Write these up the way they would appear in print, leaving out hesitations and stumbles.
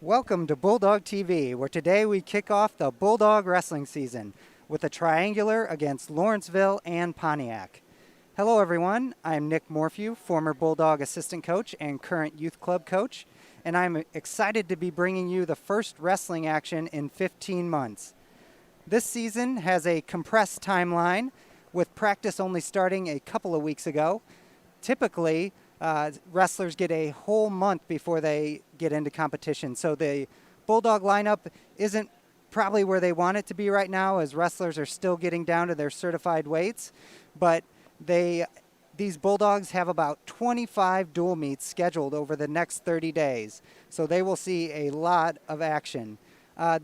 Welcome to Bulldog TV, where today we kick off the Bulldog wrestling season with a triangular against Lawrenceville and Pontiac. Hello everyone, I'm Nick Morphew, former Bulldog assistant coach and current youth club coach, and I'm excited to be bringing you the first wrestling action in 15 months. This season has a compressed timeline, with practice only starting a couple of weeks ago. Typically, wrestlers get a whole month before they get into competition. So the Bulldog lineup isn't probably where they want it to be right now, as wrestlers are still getting down to their certified weights. But these Bulldogs have about 25 dual meets scheduled over the next 30 days. So they will see a lot of action.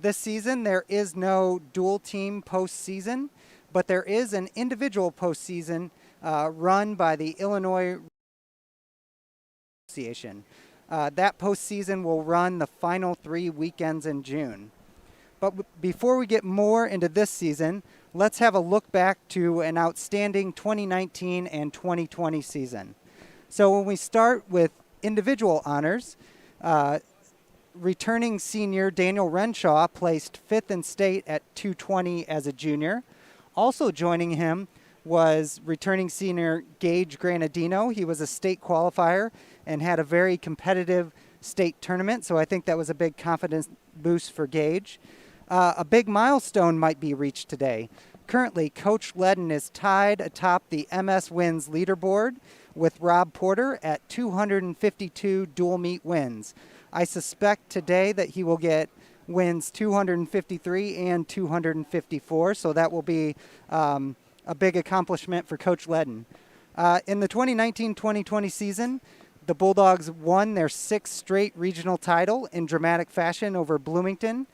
This season, there is no dual team postseason, but there is an individual postseason run by the Illinois Association. That postseason will run the final 3 weekends in June. But before we get more into this season, let's have a look back to an outstanding 2019 and 2020 season. So when we start with individual honors, returning senior Daniel Renshaw placed 5th in state at 220 as a junior. Also joining him was returning senior Gage Granadino. He was a state qualifier and had a very competitive state tournament, so I think that was a big confidence boost for Gage. A big milestone might be reached today. Currently, Coach Ledden is tied atop the MS wins leaderboard with Rob Porter at 252 dual meet wins. I suspect today that he will get wins 253 and 254, so that will be a big accomplishment for Coach Ledden. In the 2019-2020 season, the Bulldogs won their 6th straight regional title in dramatic fashion over Bloomington,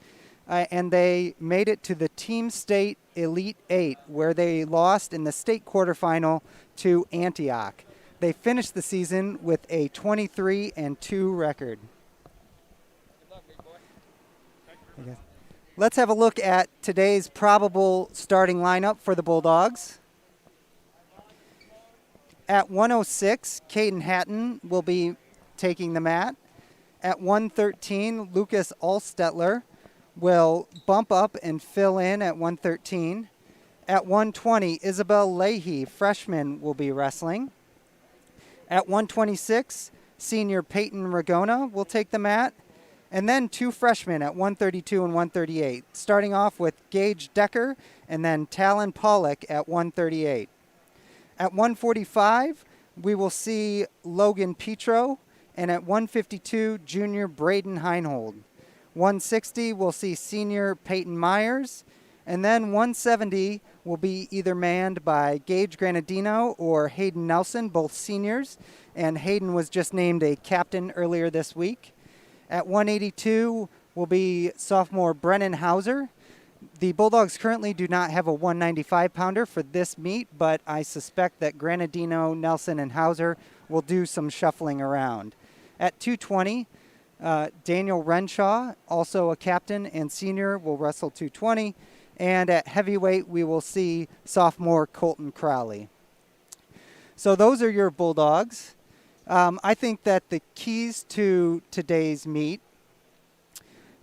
and they made it to the Team State Elite 8, where they lost in the state quarterfinal to Antioch. They finished the season with a 23-2 record. Let's have a look at today's probable starting lineup for the Bulldogs. At 106, Caden Hatton will be taking the mat. At 113, Lucas Alstetler will bump up and fill in at 113. At 120, Isabel Leahy, freshman, will be wrestling. At 126, senior Peyton Ragona will take the mat. And then 2 freshmen at 132 and 138, starting off with Gage Decker and then Talon Pollock at 138. At 145, we will see Logan Petro, and at 152, junior Braden Heinhold. 160, we'll see senior Peyton Myers, and then 170 will be either manned by Gage Granadino or Hayden Nelson, both seniors, and Hayden was just named a captain earlier this week. At 182 will be sophomore Brennan Hauser. The Bulldogs currently do not have a 195-pounder for this meet, but I suspect that Granadino, Nelson, and Hauser will do some shuffling around. At 220, Daniel Renshaw, also a captain and senior, will wrestle 220. And at heavyweight, we will see sophomore Colton Crowley. So those are your Bulldogs. I think that the keys to today's meet,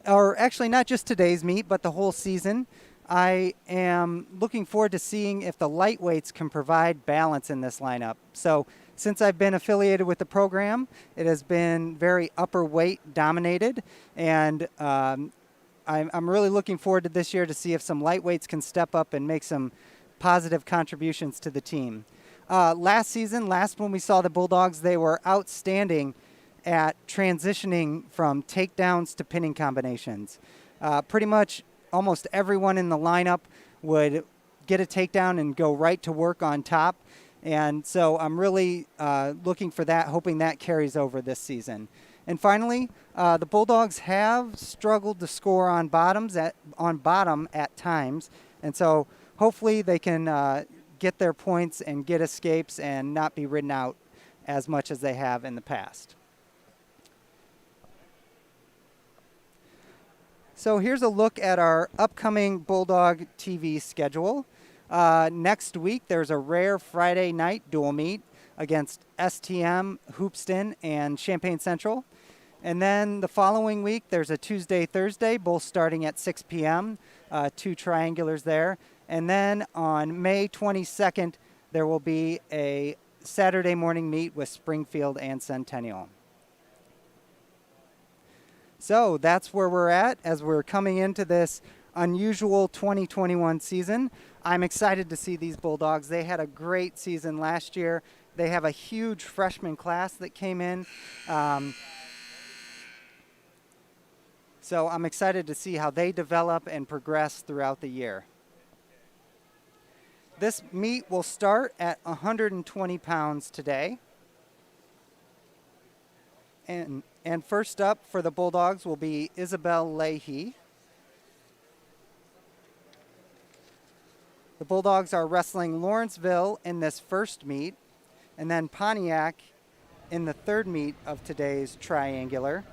or actually not just today's meet, but the whole season, I am looking forward to seeing if the lightweights can provide balance in this lineup. So since I've been affiliated with the program, it has been very upper weight dominated, and I'm really looking forward to this year to see if some lightweights can step up and make some positive contributions to the team. Last when we saw the Bulldogs, they were outstanding at transitioning from takedowns to pinning combinations. Pretty much almost everyone in the lineup would get a takedown and go right to work on top. And so I'm really looking for that, hoping that carries over this season. And finally, the Bulldogs have struggled to score on bottom at times. And so hopefully they can get their points and get escapes and not be ridden out as much as they have in the past. So here's a look at our upcoming Bulldog TV schedule. Next week, there's a rare Friday night dual meet against STM, Hoopston, and Champaign Central. And then the following week, there's a Tuesday, Thursday, both starting at 6 p.m., 2 triangulars there. And then on May 22nd, there will be a Saturday morning meet with Springfield and Centennial. So that's where we're at as we're coming into this unusual 2021 season. I'm excited to see these Bulldogs. They had a great season last year. They have a huge freshman class that came in. So I'm excited to see how they develop and progress throughout the year. This meet will start at 120 pounds today. And first up for the Bulldogs will be Isabel Leahy. The Bulldogs are wrestling Lawrenceville in this first meet, and then Pontiac in the third meet of today's triangular.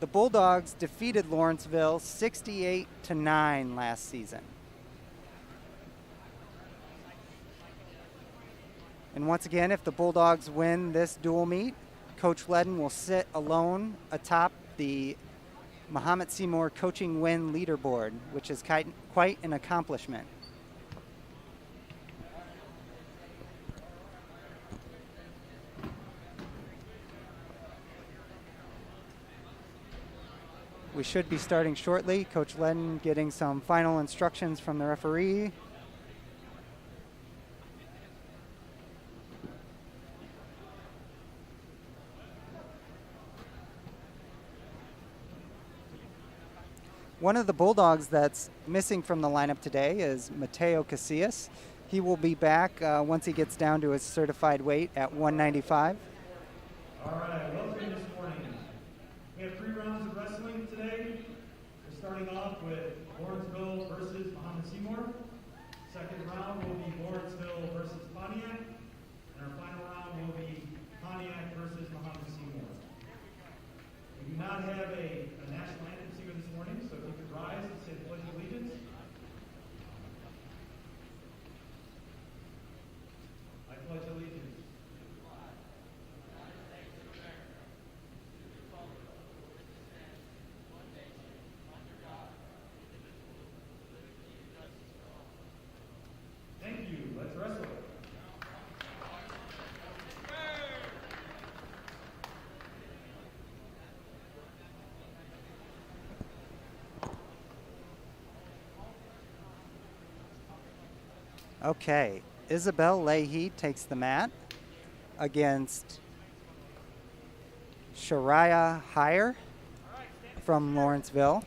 The Bulldogs defeated Lawrenceville 68-9 last season. And once again, if the Bulldogs win this dual meet, Coach Ledden will sit alone atop the Mahomet-Seymour coaching win leaderboard, which is quite an accomplishment. We should be starting shortly. Coach Ledden getting some final instructions from the referee. One of the Bulldogs that's missing from the lineup today is Mateo Casillas. He will be back once he gets down to his certified weight at 195. All right, welcome this morning. We have 3 rounds of wrestling today. We're starting off with Lawrenceville versus Mahomet-Seymour. Second round will be Lawrenceville versus Pontiac. And our final round will be Pontiac versus Mahomet-Seymour. We do not have a national anthem singer this morning, so if you could rise and say the Pledge of Allegiance. I pledge allegiance. Thank you. Let's wrestle. Okay, Isabel Leahy takes the mat against Shariah Heyer from Lawrenceville.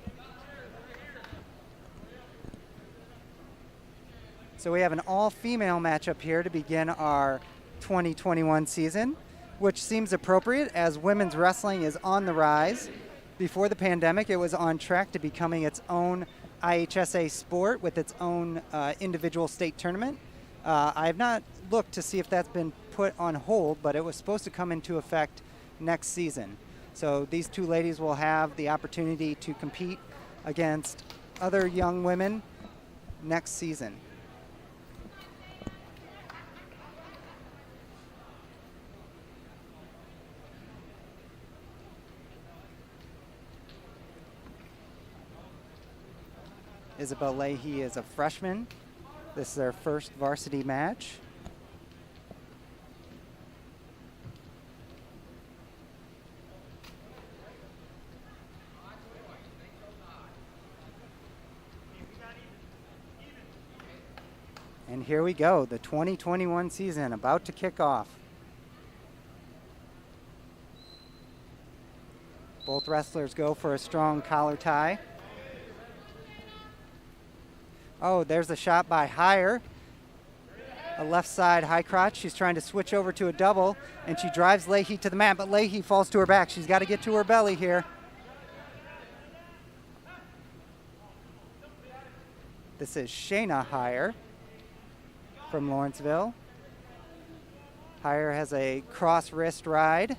So we have an all-female matchup here to begin our 2021 season, which seems appropriate as women's wrestling is on the rise. Before the pandemic, it was on track to becoming its own IHSA sport with its own individual state tournament. I have not looked to see if that's been put on hold, but it was supposed to come into effect next season. So these two ladies will have the opportunity to compete against other young women next season. Isabel Leahy is a freshman. This is their first varsity match. And here we go, the 2021 season about to kick off. Both wrestlers go for a strong collar tie. Oh, there's a shot by Heyer. A left side high crotch. She's trying to switch over to a double, and she drives Leahy to the mat, but Leahy falls to her back. She's got to get to her belly here. This is Shayna Heyer from Lawrenceville. Heyer has a cross wrist ride.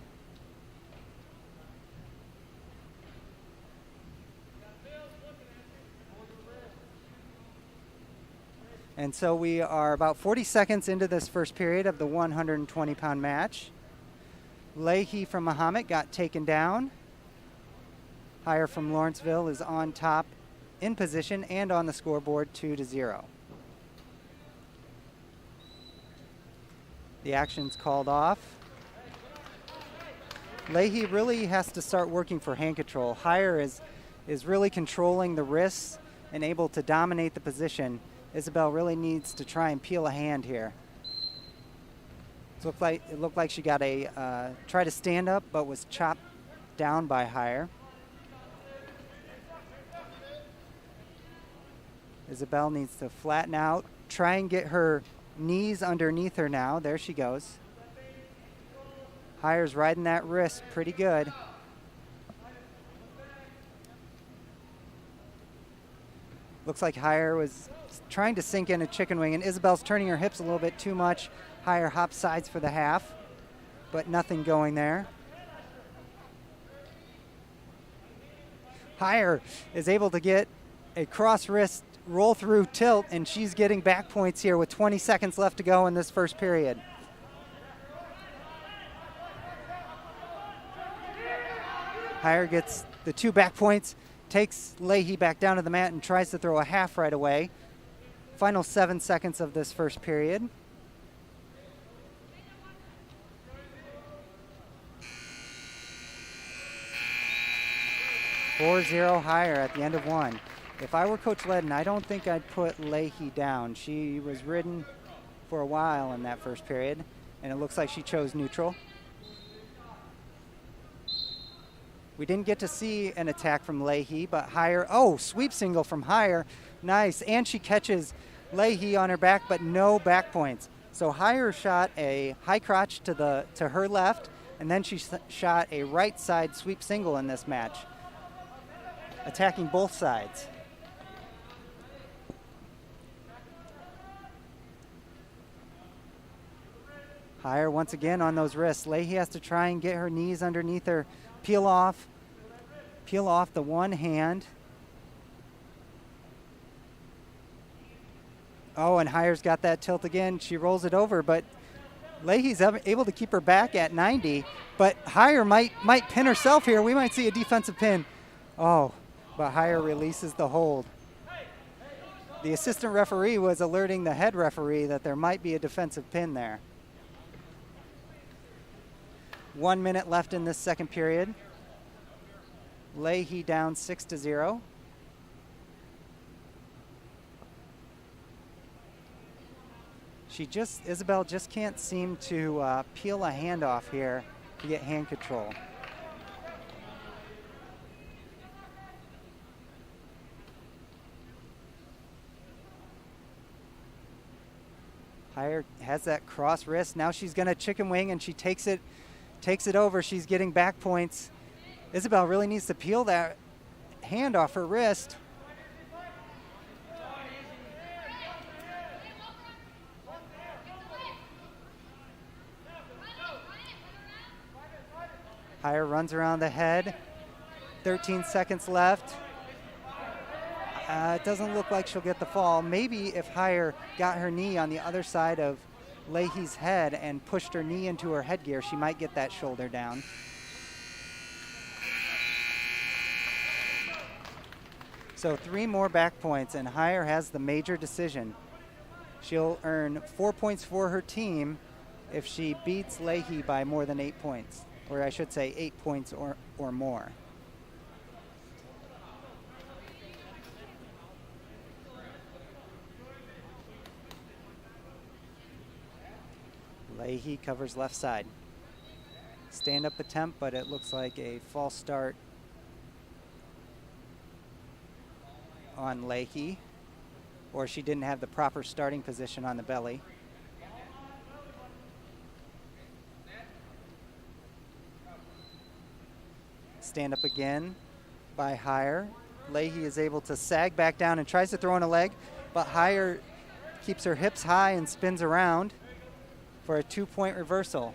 And so we are about 40 seconds into this first period of the 120-pound match. Leahy from Mahomet got taken down. Higher from Lawrenceville is on top in position and on the scoreboard 2-0. The action's called off. Leahy really has to start working for hand control. Higher is really controlling the wrists and able to dominate the position. Isabel really needs to try and peel a hand here. It looked like she got a try to stand up, but was chopped down by Higher. Isabel needs to flatten out, try and get her knees underneath her now. There she goes. Higher's riding that wrist pretty good. Looks like Higher was trying to sink in a chicken wing, and Isabel's turning her hips a little bit too much. Higher hop sides for the half, but nothing going there. Higher is able to get a cross wrist roll through tilt, and she's getting back points here with 20 seconds left to go in this first period. Higher gets the 2 back points, takes Leahy back down to the mat and tries to throw a half right away. Final 7 seconds of this first period. (4-0) Higher at the end of 1. If I were Coach Ledden, I don't think I'd put Leahy down. She was ridden for a while in that first period, and it looks like she chose neutral. We didn't get to see an attack from Leahy, but Higher, sweep single from Higher. Nice, and she catches Leahy on her back, but no back points. So Higher shot a high crotch to her left, and then she shot a right side sweep single in this match, attacking both sides. Higher once again on those wrists. Leahy has to try and get her knees underneath her. Peel off the one hand. And Higher's got that tilt again. She rolls it over, but Leahy's able to keep her back at 90, but Higher might pin herself here. We might see a defensive pin. But Higher releases the hold. The assistant referee was alerting the head referee that there might be a defensive pin there. 1 minute left in this second period. Leahy down 6-0. Isabel just can't seem to peel a hand off here to get hand control. Higher has that cross wrist. Now she's gonna chicken wing, and she takes it over. She's getting back points. Isabel really needs to peel that hand off her wrist. Higher runs around the head. 13 seconds left. It doesn't look like she'll get the fall. Maybe if Higher got her knee on the other side of Leahy's head and pushed her knee into her headgear, she might get that shoulder down. So 3 more back points, and Higher has the major decision. She'll earn 4 points for her team if she beats Leahy by more than 8 points, or I should say 8 points or more. Leahy covers left side. Stand-up attempt, but it looks like a false start on Leahy, or she didn't have the proper starting position on the belly. Stand up again by Higher. Leahy is able to sag back down and tries to throw in a leg, but Higher keeps her hips high and spins around for a 2-point reversal.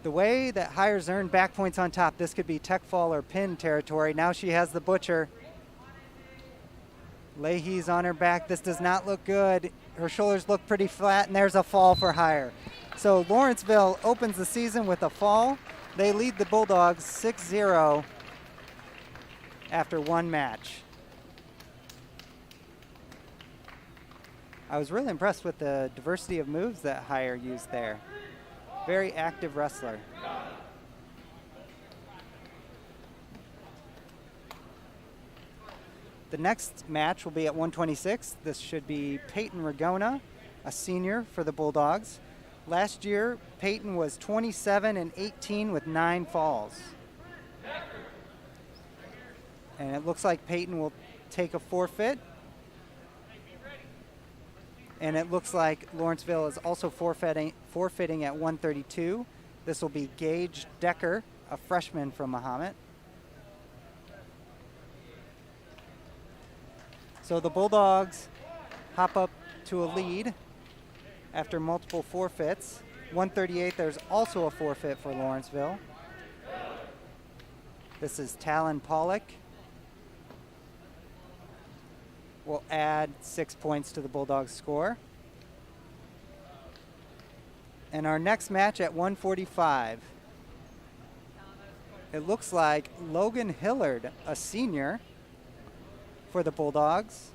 The way that Higher's earned back points on top, this could be tech fall or pin territory. Now she has the butcher. Leahy's on her back. This does not look good. her shoulders look pretty flat, and there's a fall for hire. So Lawrenceville opens the season with a fall. They lead the Bulldogs 6-0 after one match. I was really impressed with the diversity of moves that Hire used there. Very active wrestler. The next match will be at 126. This should be Peyton Ragona, a senior for the Bulldogs. Last year, Peyton was 27-18 with 9 falls. And it looks like Peyton will take a forfeit. And it looks like Lawrenceville is also forfeiting at 132. This will be Gage Decker, a freshman from Mahomet. So the Bulldogs hop up to a lead after multiple forfeits. 138, there's also a forfeit for Lawrenceville. This is Talon Pollock. Will add 6 points to the Bulldogs score. And our next match at 145. It looks like Logan Hillard, a senior for the Bulldogs,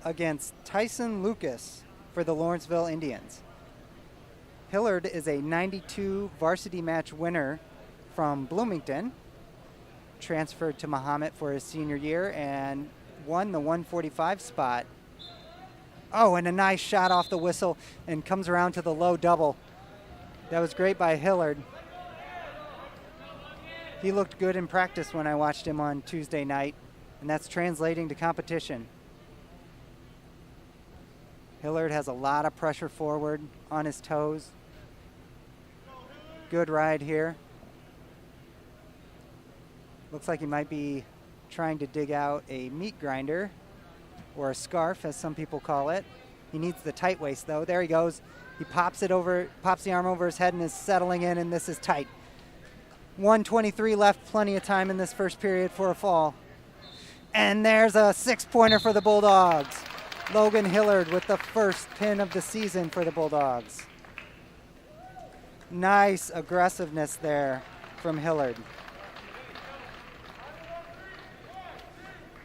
against Tyson Lucas for the Lawrenceville Indians. Hillard is a 92 varsity match winner from Bloomington, transferred to Mahomet for his senior year and won the 145 spot. Oh, and a nice shot off the whistle and comes around to the low double. That was great by Hillard. He looked good in practice when I watched him on Tuesday night, and that's translating to competition. Hillard has a lot of pressure forward on his toes. Good ride here. Looks like he might be trying to dig out a meat grinder, or a scarf as some people call it. He needs the tight waist though. There he goes. He pops the arm over his head and is settling in, and this is tight. 1:23 left, plenty of time in this first period for a fall. And there's a 6-pointer for the Bulldogs. Logan Hillard with the first pin of the season for the Bulldogs. Nice aggressiveness there from Hillard.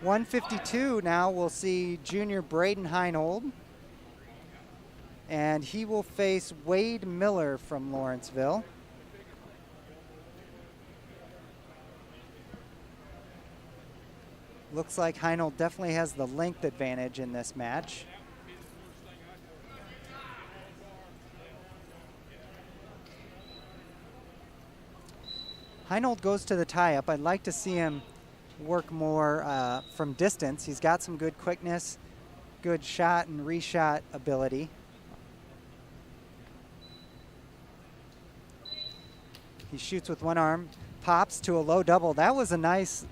152 now, we'll see junior Braden Heinold. And he will face Wade Miller from Lawrenceville. Looks like Heinold definitely has the length advantage in this match. Heinold goes to the tie-up. I'd like to see him work more from distance. He's got some good quickness, good shot and reshot ability. He shoots with one arm, pops to a low double. That was a nice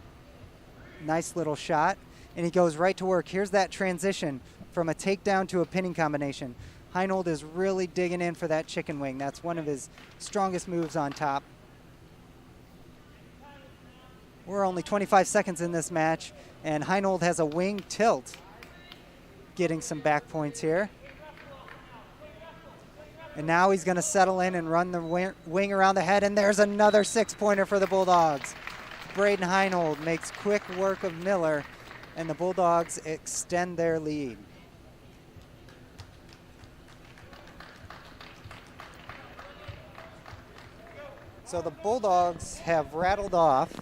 little shot, and he goes right to work. Here's that transition from a takedown to a pinning combination. Heinold is really digging in for that chicken wing. That's one of his strongest moves on top. We're only 25 seconds in this match, and Heinold has a wing tilt, getting some back points here. And now he's going to settle in and run the wing around the head, and there's another 6-pointer for the Bulldogs. Braden Heinold makes quick work of Miller, and the Bulldogs extend their lead. So the Bulldogs have rattled off.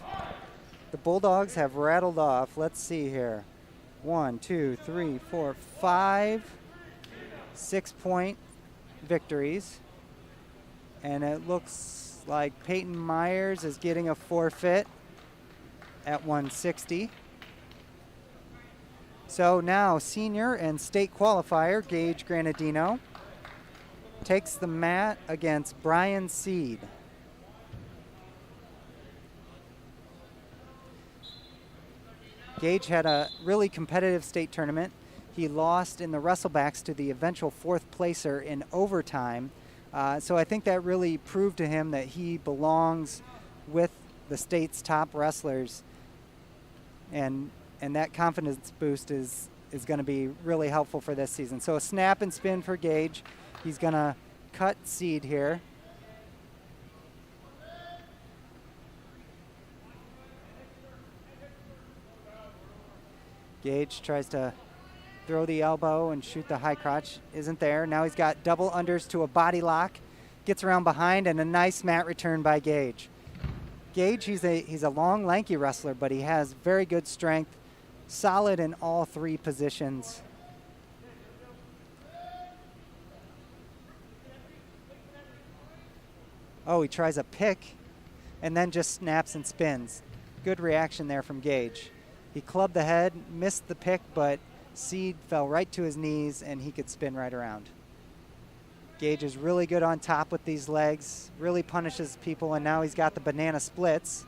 Let's see here. 1, 2, 3, 4, 5 6-point victories. And it looks like Peyton Myers is getting a forfeit at 160. So now senior and state qualifier Gage Granadino takes the mat against Brian Seed. Gage had a really competitive state tournament. He lost in the wrestlebacks to the eventual 4th placer in overtime. So I think that really proved to him that he belongs with the state's top wrestlers. And that confidence boost is is going to be really helpful for this season. So a snap and spin for Gage. He's going to cut Seed here. Gage tries to throw the elbow and shoot the high crotch. Isn't there. Now he's got double unders to a body lock. Gets around behind, and a nice mat return by Gage. Gage, he's a long, lanky wrestler, but he has very good strength, solid in all three positions. Oh, he tries a pick and then just snaps and spins. Good reaction there from Gage. He clubbed the head, missed the pick, but Seed fell right to his knees and he could spin right around. Gage is really good on top with these legs, really punishes people, and now he's got the banana splits.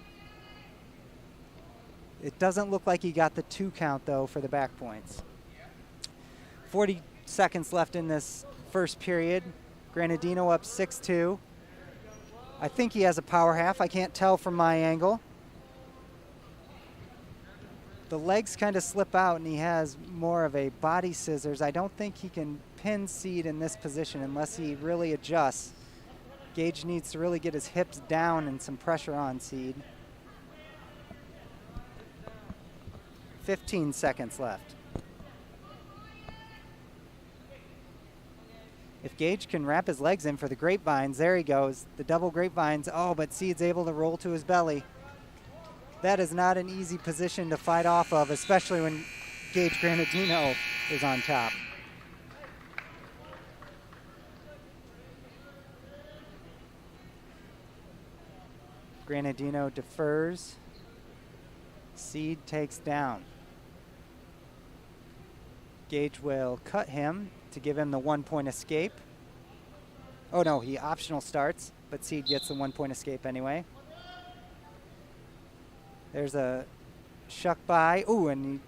It doesn't look like he got the 2 count, though, for the back points. 40 seconds left in this first period. Granadino up 6-2. I think he has a power half. I can't tell from my angle. The legs kind of slip out, and he has more of a body scissors. I don't think he can pin Seed in this position unless he really adjusts. Gage needs to really get his hips down and some pressure on Seed. 15 seconds left. If Gage can wrap his legs in for the grapevines, there he goes. The double grapevines. Oh, but Seed's able to roll to his belly. That is not an easy position to fight off of, especially when Gage Granadino is on top. Granadino defers. Seed takes down. Gage will cut him to give him the 1-point escape. Oh no, he optional starts, but Seed gets the 1-point escape anyway. There's a shuck by. Ooh, and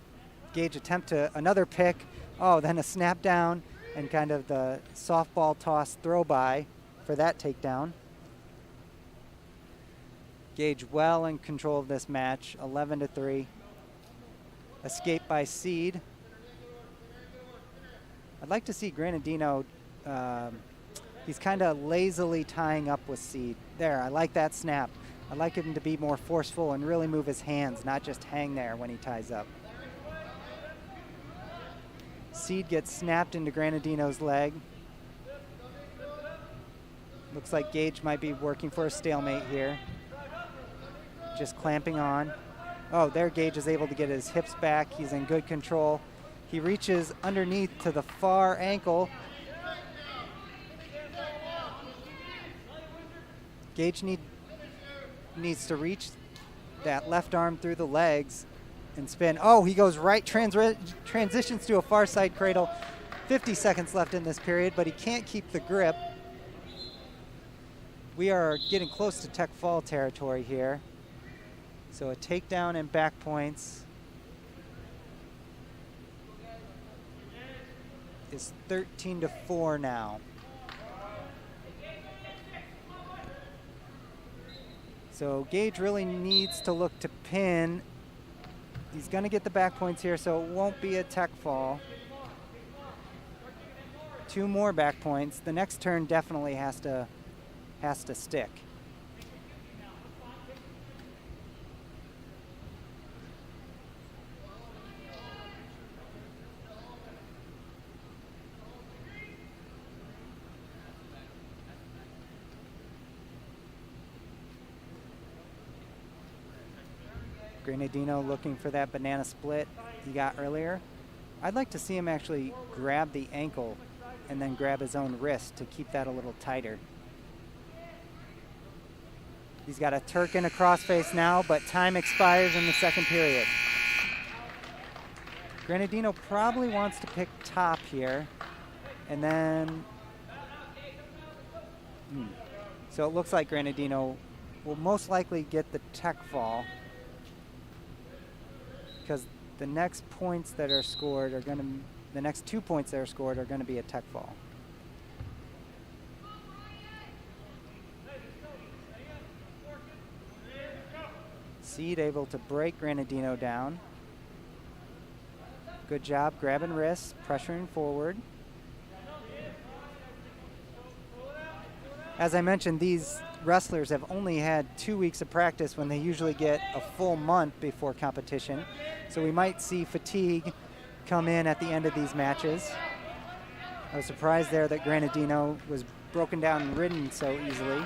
Gage attempt to another pick. Oh, then a snap down and kind of the softball toss throw by for that takedown. Gage well in control of this match, 11-3. Escape by Seed. I'd like to see Granadino, he's kind of lazily tying up with Seed. There, I like that snap. I like him to be more forceful and really move his hands, not just hang there when he ties up. Seed gets snapped into Granadino's leg. Looks like Gage might be working for a stalemate here. Just clamping on. Oh, there Gage is able to get his hips back. He's in good control. He reaches underneath to the far ankle. Gage needs to reach that left arm through the legs and spin. Oh, he goes right, transitions to a far side cradle. 50 seconds left in this period, but he can't keep the grip. We are getting close to tech fall territory here. So a takedown and back points is 13-4 now. So Gage really needs to look to pin. He's going to get the back points here, so it won't be a tech fall. 2 more back points. The next turn definitely has to stick. Granadino looking for that banana split he got earlier. I'd like to see him actually grab the ankle and then grab his own wrist to keep that a little tighter. He's got a Turk in a crossface now, but time expires in the second period. Granadino probably wants to pick top here, and then so it looks like Granadino will most likely get the tech fall, because the next points that are scored are going to, the next 2 points that are scored are going to be a tech fall. Seed able to break Granadino down. Good job grabbing wrists, pressuring forward. As I mentioned, these wrestlers have only had 2 weeks of practice when they usually get a full month before competition. So we might see fatigue come in at the end of these matches. I was surprised there that Granadino was broken down and ridden so easily.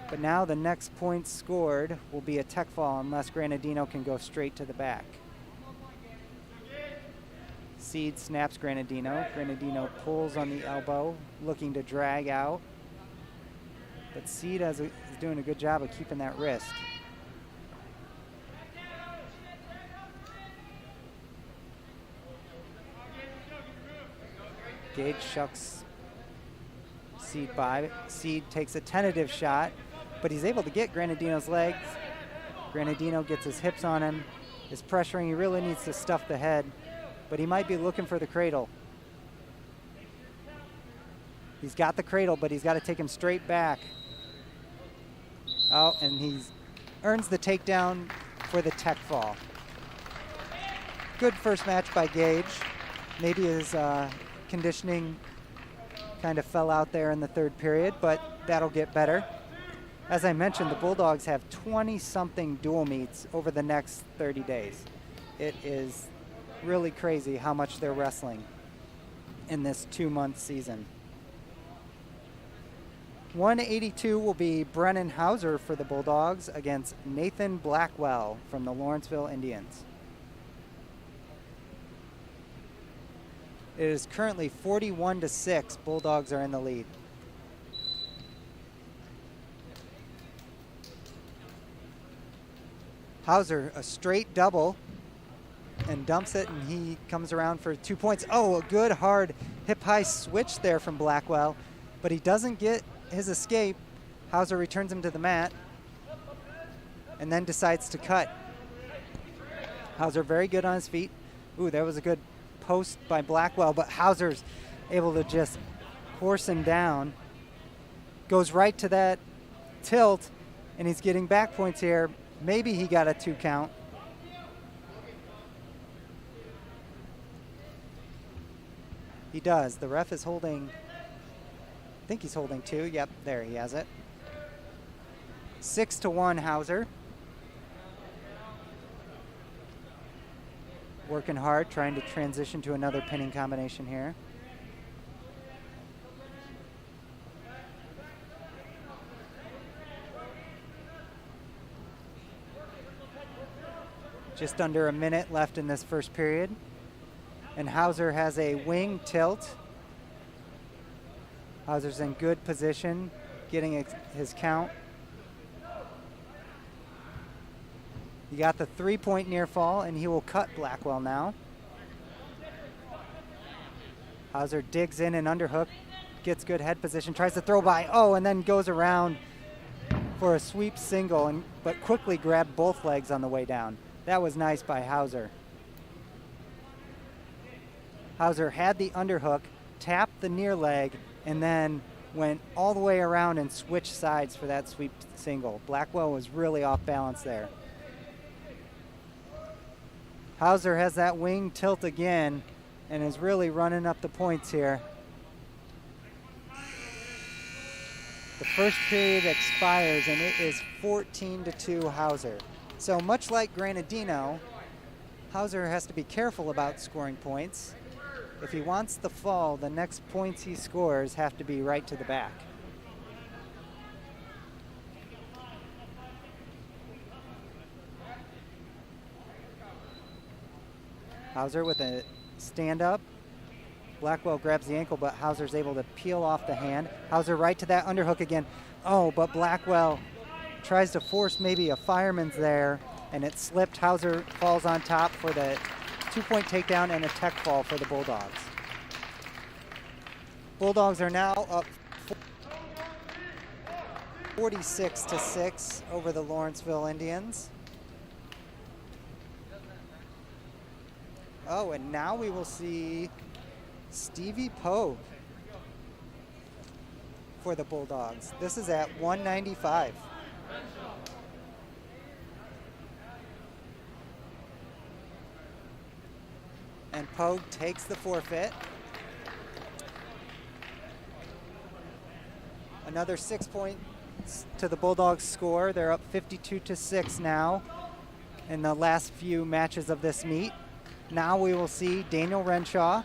But now the next point scored will be a tech fall unless Granadino can go straight to the back. Seed snaps Granadino. Granadino pulls on the elbow, looking to drag out. But Seed is doing a good job of keeping that wrist. Gage shucks Seed by. Seed takes a tentative shot, but he's able to get Granadino's legs. Granadino gets his hips on him, is pressuring. He really needs to stuff the head, but he might be looking for the cradle. He's got the cradle, but he's got to take him straight back. Oh, and he earns the takedown for the tech fall. Good first match by Gage. Maybe his conditioning kind of fell out there in the third period, but that'll get better. As I mentioned, the Bulldogs have 20-something dual meets over the next 30 days. It is really crazy how much they're wrestling in this 2-month season. 182 will be Brennan Hauser for the Bulldogs against Nathan Blackwell from the Lawrenceville Indians. It is currently 41-6. Bulldogs are in the lead. Hauser, a straight double, and dumps it, and he comes around for 2 points. Oh, a good hard hip-high switch there from Blackwell, but he doesn't get his escape. Hauser returns him to the mat and then decides to cut. Hauser very good on his feet. Ooh, that was a good post by Blackwell, but Hauser's able to just force him down. Goes right to that tilt, and he's getting back points here. Maybe he got a 2 count. He does. The ref is holding, I think he's holding 2. Yep, there he has it. 6-1 Hauser. Working hard, trying to transition to another pinning combination here. Just under a minute left in this first period. And Hauser has a wing tilt. Hauser's in good position, getting his count. He got the 3-point near fall, and he will cut Blackwell now. Hauser digs in an underhook, gets good head position, tries to throw by, oh, and then goes around for a sweep single, but quickly grabbed both legs on the way down. That was nice by Hauser. Hauser had the underhook, tapped the near leg, and then went all the way around and switched sides for that sweep single. Blackwell was really off balance there. Hauser has that wing tilt again and is really running up the points here. The first period expires, and it is 14-2 Hauser. So much like Granadino, Hauser has to be careful about scoring points. If he wants the fall, the next points he scores have to be right to the back. Hauser with a stand-up. Blackwell grabs the ankle, but Hauser's able to peel off the hand. Hauser right to that underhook again. Oh, but Blackwell tries to force maybe a fireman's there, and it slipped. Hauser falls on top for the 2-point takedown and a tech fall for the Bulldogs. Bulldogs are now up 46-6 over the Lawrenceville Indians. Oh, and now we will see Stevie Pogue for the Bulldogs. This is at 195. And Pogue takes the forfeit. Another 6 points to the Bulldogs score. They're up 52-6 now in the last few matches of this meet. Now we will see Daniel Renshaw.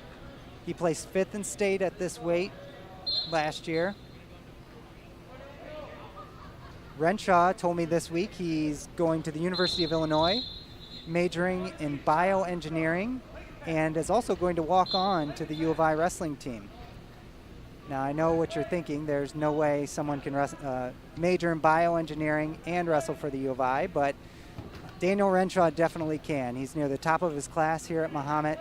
He placed 5th in state at this weight last year. Renshaw told me this week he's going to the University of Illinois, majoring in bioengineering, and is also going to walk on to the U of I wrestling team. Now, I know what you're thinking. There's no way someone can major in bioengineering and wrestle for the U of I, but Daniel Renshaw definitely can. He's near the top of his class here at Mahomet.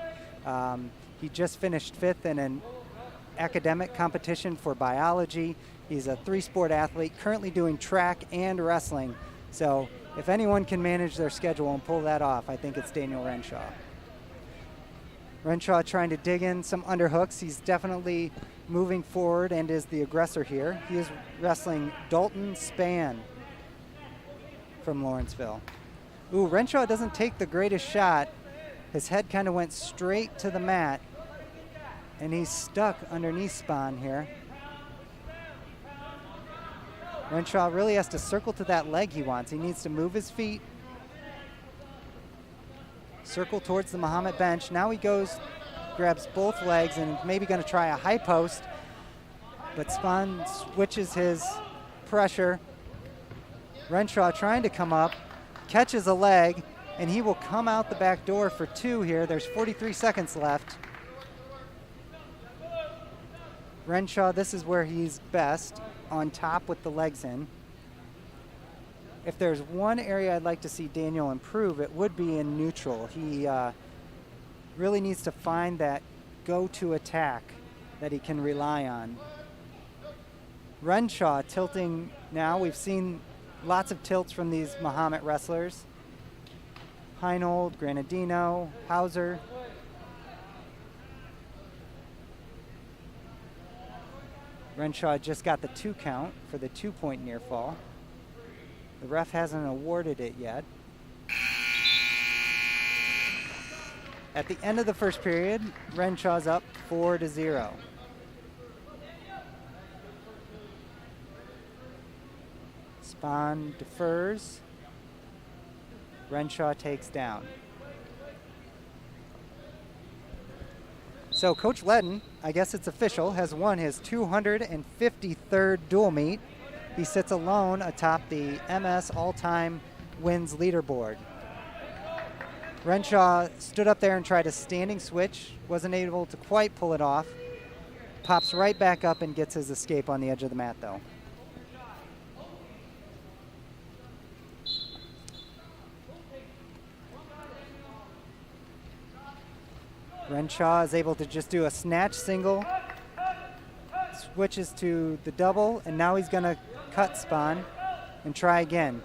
He just finished 5th in an academic competition for biology. He's a 3-sport athlete, currently doing track and wrestling. So if anyone can manage their schedule and pull that off, I think it's Daniel Renshaw. Renshaw trying to dig in some underhooks. He's definitely moving forward and is the aggressor here. He is wrestling Dalton Spann from Lawrenceville. Ooh, Renshaw doesn't take the greatest shot. His head kind of went straight to the mat, and he's stuck underneath Spann here. Renshaw really has to circle to that leg he wants. He needs to move his feet, circle towards the Mahomet bench. Now he goes, grabs both legs, and maybe going to try a high post, but Spann switches his pressure. Renshaw trying to come up, catches a leg, and he will come out the back door for 2 here. There's 43 seconds left. Renshaw, this is where he's best, on top with the legs in. If there's one area I'd like to see Daniel improve, it would be in neutral. He really needs to find that go-to attack that he can rely on. Renshaw tilting now. We've seen lots of tilts from these Mahomet wrestlers. Heinold, Granadino, Hauser. Renshaw just got the 2 count for the 2-point near fall. The ref hasn't awarded it yet. At the end of the first period, Renshaw's up 4-0. Spann defers. Renshaw takes down. So Coach Ledden, I guess it's official, has won his 253rd dual meet. He sits alone atop the MS all-time wins leaderboard. Renshaw stood up there and tried a standing switch, wasn't able to quite pull it off. Pops right back up and gets his escape on the edge of the mat, though. Renshaw is able to just do a snatch single, switches to the double, and now he's going to cut Spann and try again.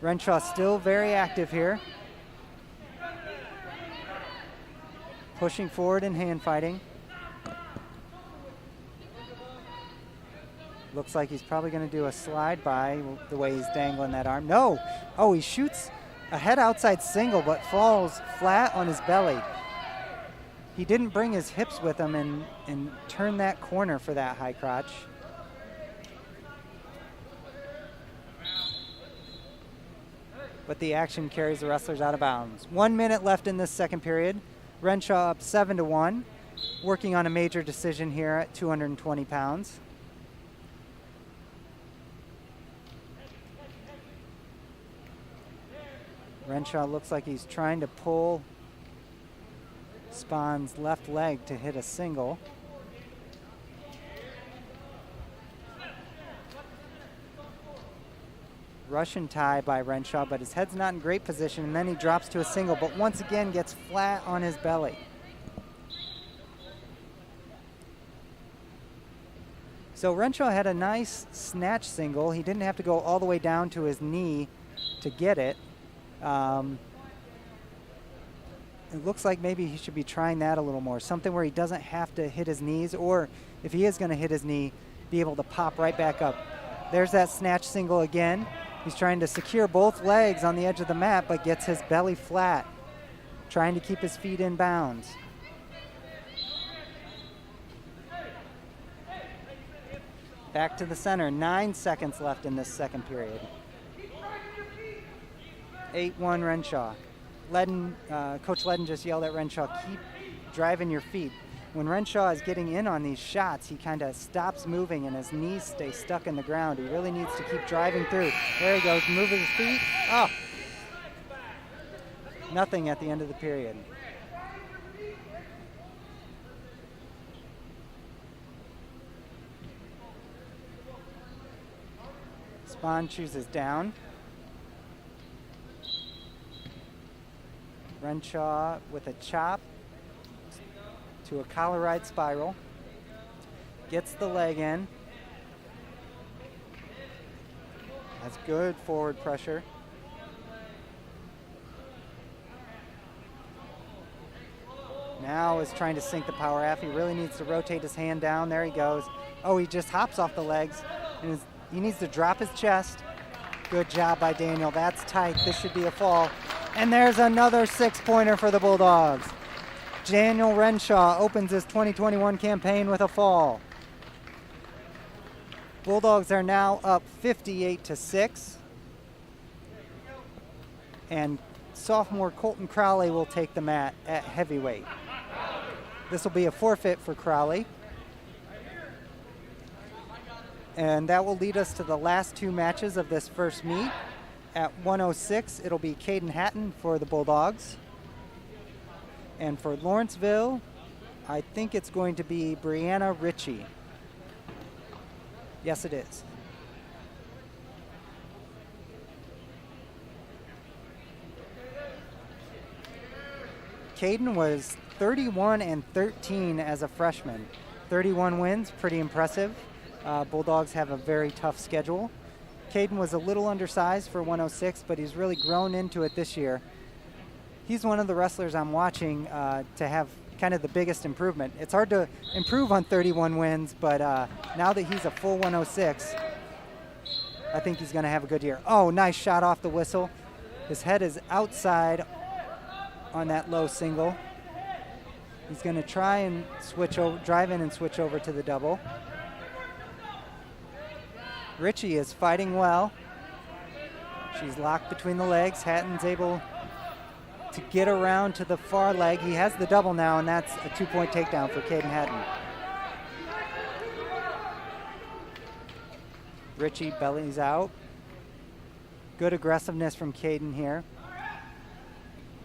Renshaw still very active here. Pushing forward and hand fighting. Looks like he's probably going to do a slide by the way he's dangling that arm. No! Oh, he shoots a head outside single but falls flat on his belly. He didn't bring his hips with him and turn that corner for that high crotch. But the action carries the wrestlers out of bounds. 1 minute left in this second period. Renshaw up 7-1, working on a major decision here at 220 pounds. Renshaw looks like he's trying to pull Spann's left leg to hit a single. Russian tie by Renshaw, but his head's not in great position, and then he drops to a single, but once again gets flat on his belly. So Renshaw had a nice snatch single. He didn't have to go all the way down to his knee to get it. It looks like maybe he should be trying that a little more, something where he doesn't have to hit his knees, or if he is going to hit his knee, be able to pop right back up. There's that snatch single again. He's trying to secure both legs on the edge of the mat, but gets his belly flat. trying to keep his feet in bounds. Back to the center, 9 seconds left in this second period. 8-1 Renshaw. Coach Ledden just yelled at Renshaw, keep driving your feet. When Renshaw is getting in on these shots, he kind of stops moving and his knees stay stuck in the ground. He really needs to keep driving through. There he goes, moving his feet. Oh! Nothing at the end of the period. Spahn chooses down. Renshaw with a chop to a collar ride spiral. Gets the leg in. Has good forward pressure. Now is trying to sink the power half. He really needs to rotate his hand down. There he goes. Oh, he just hops off the legs. And he needs to drop his chest. Good job by Daniel. That's tight. This should be a fall. And there's another 6-pointer for the Bulldogs. Daniel Renshaw opens his 2021 campaign with a fall. Bulldogs are now up 58-6. And sophomore Colton Crowley will take the mat at heavyweight. This will be a forfeit for Crowley. And that will lead us to the last two matches of this first meet. At 106, it'll be Caden Hatton for the Bulldogs. And for Lawrenceville, I think it's going to be Brianna Ritchie. Yes, it is. Caden was 31-13 as a freshman. 31 wins, pretty impressive. Bulldogs have a very tough schedule. Caden was a little undersized for 106, but he's really grown into it this year. He's one of the wrestlers I'm watching to have kind of the biggest improvement. It's hard to improve on 31 wins, but now that he's a full 106, I think he's going to have a good year. Oh, nice shot off the whistle. His head is outside on that low single. He's going to try and switch over, drive in and switch over to the double. Ritchie is fighting well. She's locked between the legs. Hatton's able to get around to the far leg. He has the double now, and that's a 2-point takedown for Caden Hatton. Ritchie bellies out. Good aggressiveness from Caden here.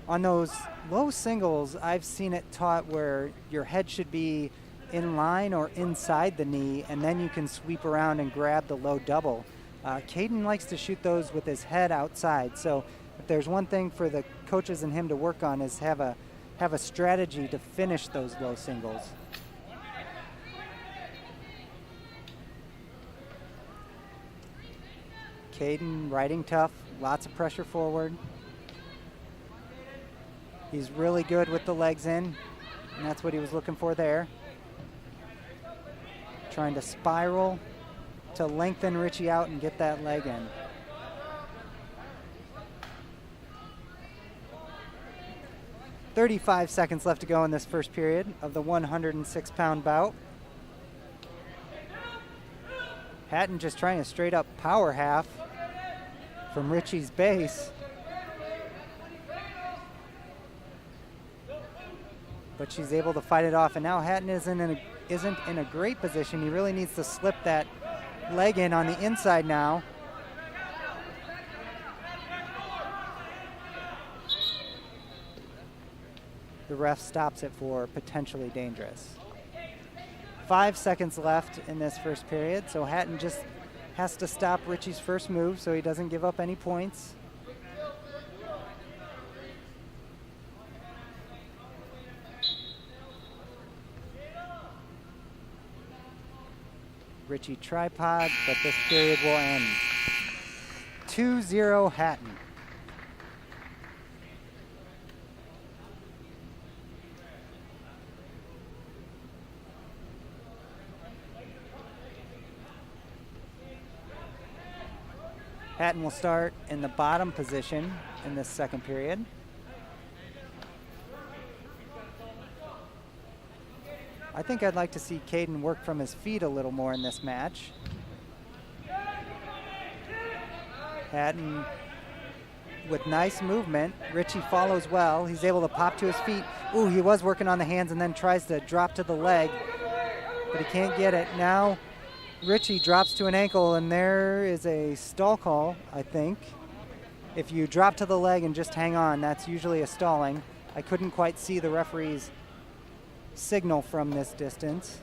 On those low singles, I've seen it taught where your head should be in line or inside the knee, and then you can sweep around and grab the low double. Caden likes to shoot those with his head outside, so if there's one thing for the coaches and him to work on is have a strategy to finish those low singles. Caden riding tough, lots of pressure forward. He's really good with the legs in, and that's what he was looking for there. Trying to spiral to lengthen Ritchie out and get that leg in. "35 seconds left to go in this first period of the 106-pound bout. Hatton just trying a straight up power half from Ritchie's base. But she's able to fight it off, and now Hatton isn't in a great position. He really needs to slip that leg in on the inside now. The ref stops it for potentially dangerous. 5 seconds left in this first period, so Hatton just has to stop Ritchie's first move so he doesn't give up any points. Ritchie tripod, but this period will end. 2-0 Hatton. Hatton will start in the bottom position in this second period. I think I'd like to see Caden work from his feet a little more in this match. Hatton with nice movement. Richie follows well. He's able to pop to his feet. Ooh, he was working on the hands and then tries to drop to the leg, but he can't get it. Now Richie drops to an ankle, and there is a stall call, I think. If you drop to the leg and just hang on, that's usually a stalling. I couldn't quite see the referee's signal from this distance.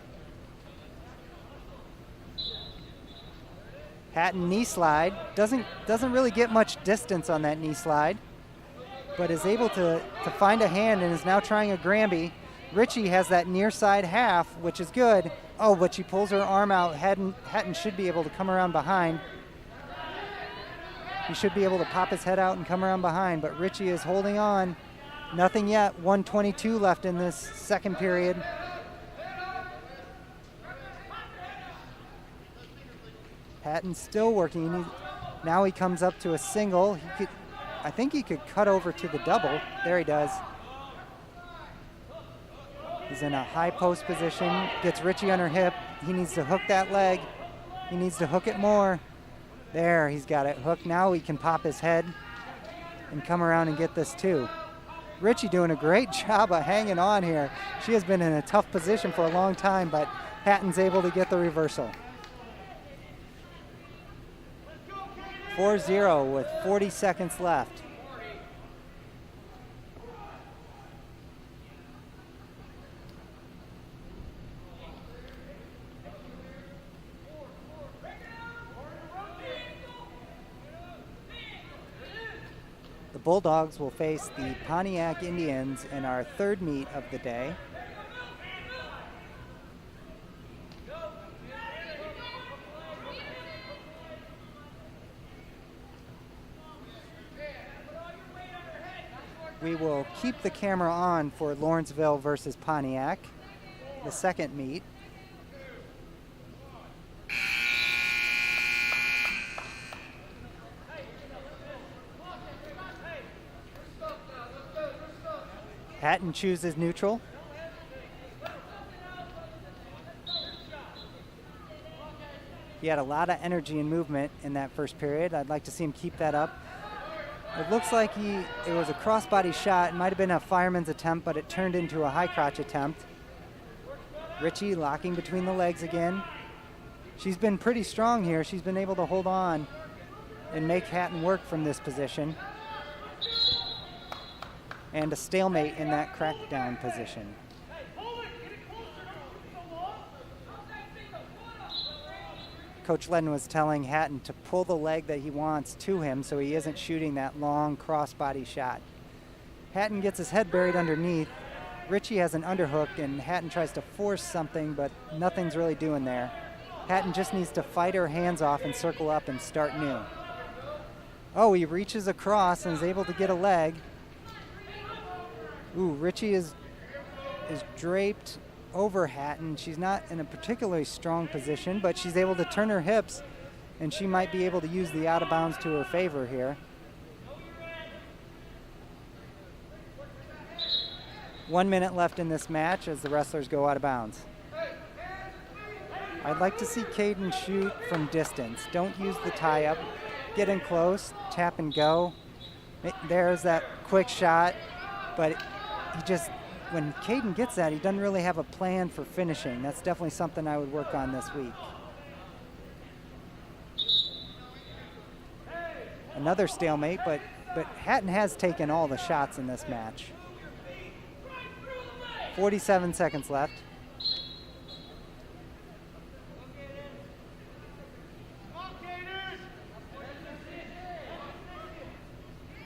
Hatton knee slide. Doesn't really get much distance on that knee slide, but is able to find a hand and is now trying a Granby. Richie has that near side half, which is good. Oh, but she pulls her arm out. Hatton should be able to come around behind. He should be able to pop his head out and come around behind, but Richie is holding on. Nothing yet. 1:22 left in this second period. Hatton's still working. Now he comes up to a single. I think he could cut over to the double. There he does. He's in a high post position. Gets Richie on her hip. He needs to hook that leg. He needs to hook it more. There, he's got it hooked. Now he can pop his head and come around and get this too. Richie doing a great job of hanging on here. She has been in a tough position for a long time, but Hatton's able to get the reversal. 4-0 with 40 seconds left. The Bulldogs will face the Pontiac Indians in our third meet of the day. We will keep the camera on for Lawrenceville versus Pontiac, the second meet. Hatton chooses neutral. He had a lot of energy and movement in that first period. I'd like to see him keep that up. It looks like it was a crossbody shot. It might have been a fireman's attempt, but it turned into a high crotch attempt. Richie locking between the legs again. She's been pretty strong here. She's been able to hold on and make Hatton work from this position. And a stalemate in that crackdown position. Coach Ledden was telling Hatton to pull the leg that he wants to him so he isn't shooting that long crossbody shot. Hatton gets his head buried underneath. Richie has an underhook and Hatton tries to force something, but nothing's really doing there. Hatton just needs to fight her hands off and circle up and start new. Oh, he reaches across and is able to get a leg. Ooh, Richie is draped over Hatton. She's not in a particularly strong position, but she's able to turn her hips, and she might be able to use the out of bounds to her favor here. 1 minute left in this match as the wrestlers go out of bounds. I'd like to see Caden shoot from distance. Don't use the tie-up. Get in close, tap and go. There's that quick shot, but when Caden gets that, he doesn't really have a plan for finishing. That's definitely something I would work on this week. Another stalemate, but Hatton has taken all the shots in this match. 47 seconds left.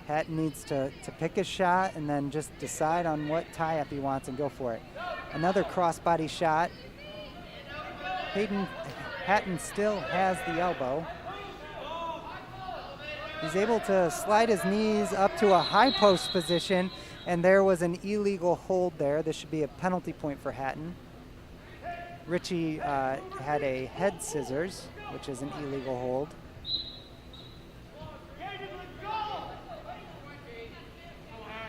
Hatton needs to pick a shot and then just decide on what tie-up he wants and go for it. Another crossbody shot. Hatton still has the elbow. He's able to slide his knees up to a high post position, and there was an illegal hold there. This should be a penalty point for Hatton. Richie had a head scissors, which is an illegal hold.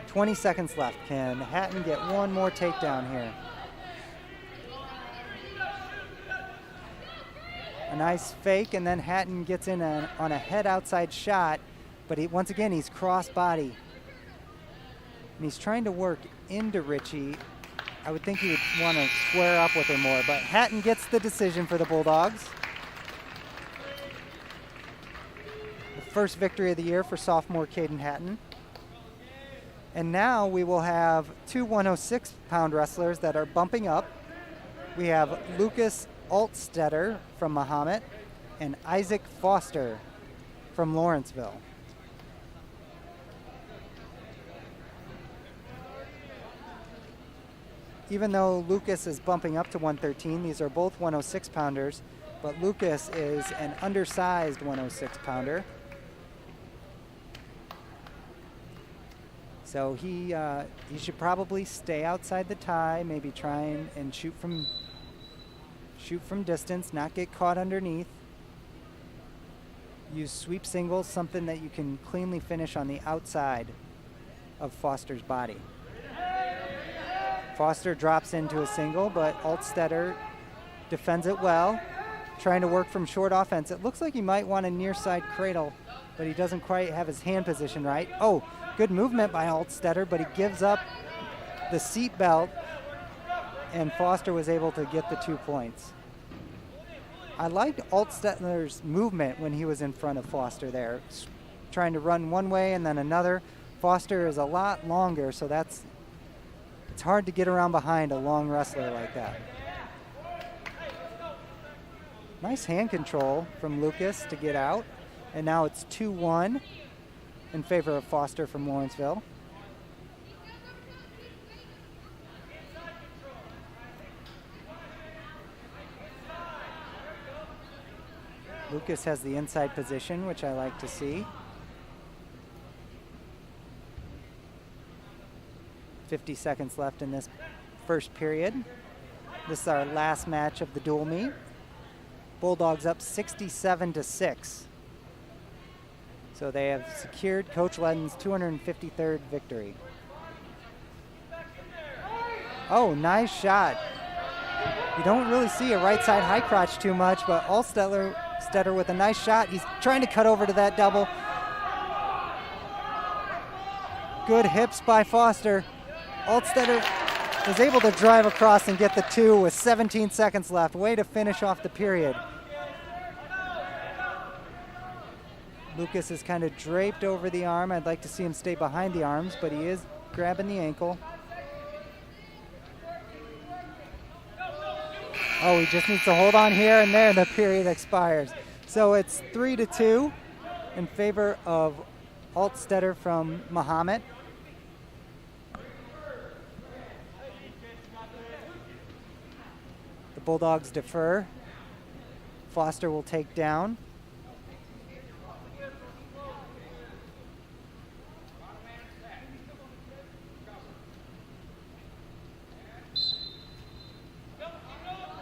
20 seconds left. Can Hatton get one more takedown here? A nice fake, and then Hatton gets in on a head outside shot, but once again, he's cross body. And he's trying to work into Ritchie. I would think he would want to square up with him more, but Hatton gets the decision for the Bulldogs. The first victory of the year for sophomore Caden Hatton. And now we will have two 106-pound wrestlers that are bumping up. We have Lucas Altstetter from Mahomet and Isaac Foster from Lawrenceville. Even though Lucas is bumping up to 113, these are both 106-pounders, but Lucas is an undersized 106-pounder. So he should probably stay outside the tie, maybe try and shoot from distance, not get caught underneath. Use sweep singles, something that you can cleanly finish on the outside of Foster's body. Foster drops into a single, but Altstetter defends it well, trying to work from short offense. It looks like he might want a near side cradle, but he doesn't quite have his hand position right. Oh, good movement by Altstetter, but he gives up the seat belt, and Foster was able to get the 2 points. I liked Altstetter's movement when he was in front of Foster there, trying to run one way and then another. Foster is a lot longer, so it's hard to get around behind a long wrestler like that. Nice hand control from Lucas to get out. And now it's 2-1 in favor of Foster from Lawrenceville. Lucas has the inside position, which I like to see. 50 seconds left in this first period. This is our last match of the dual meet. Bulldogs up 67-6. So they have secured Coach Ledden's 253rd victory. Oh, nice shot. You don't really see a right side high crotch too much, but Altstetter with a nice shot. He's trying to cut over to that double. Good hips by Foster. Altstetter was able to drive across and get the 2 with 17 seconds left. Way to finish off the period. Lucas is kind of draped over the arm. I'd like to see him stay behind the arms, but he is grabbing the ankle. Oh, he just needs to hold on here and there, and the period expires. So it's 3-2 in favor of Altstetter from Mahomet. The Bulldogs defer. Foster will take down.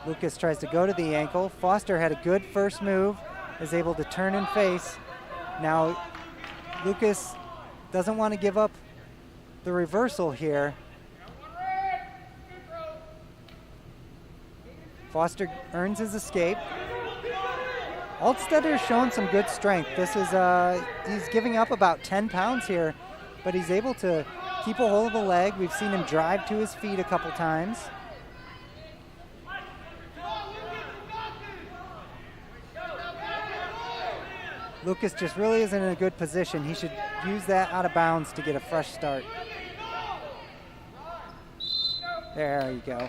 Lucas tries to go to the ankle. Foster had a good first move, is able to turn and face. Now, Lucas doesn't want to give up the reversal here. Foster earns his escape. Altstetter has shown some good strength. This is, he's giving up about 10 pounds here, but he's able to keep a hold of the leg. We've seen him drive to his feet a couple times. Lucas just really isn't in a good position. He should use that out of bounds to get a fresh start. There you go.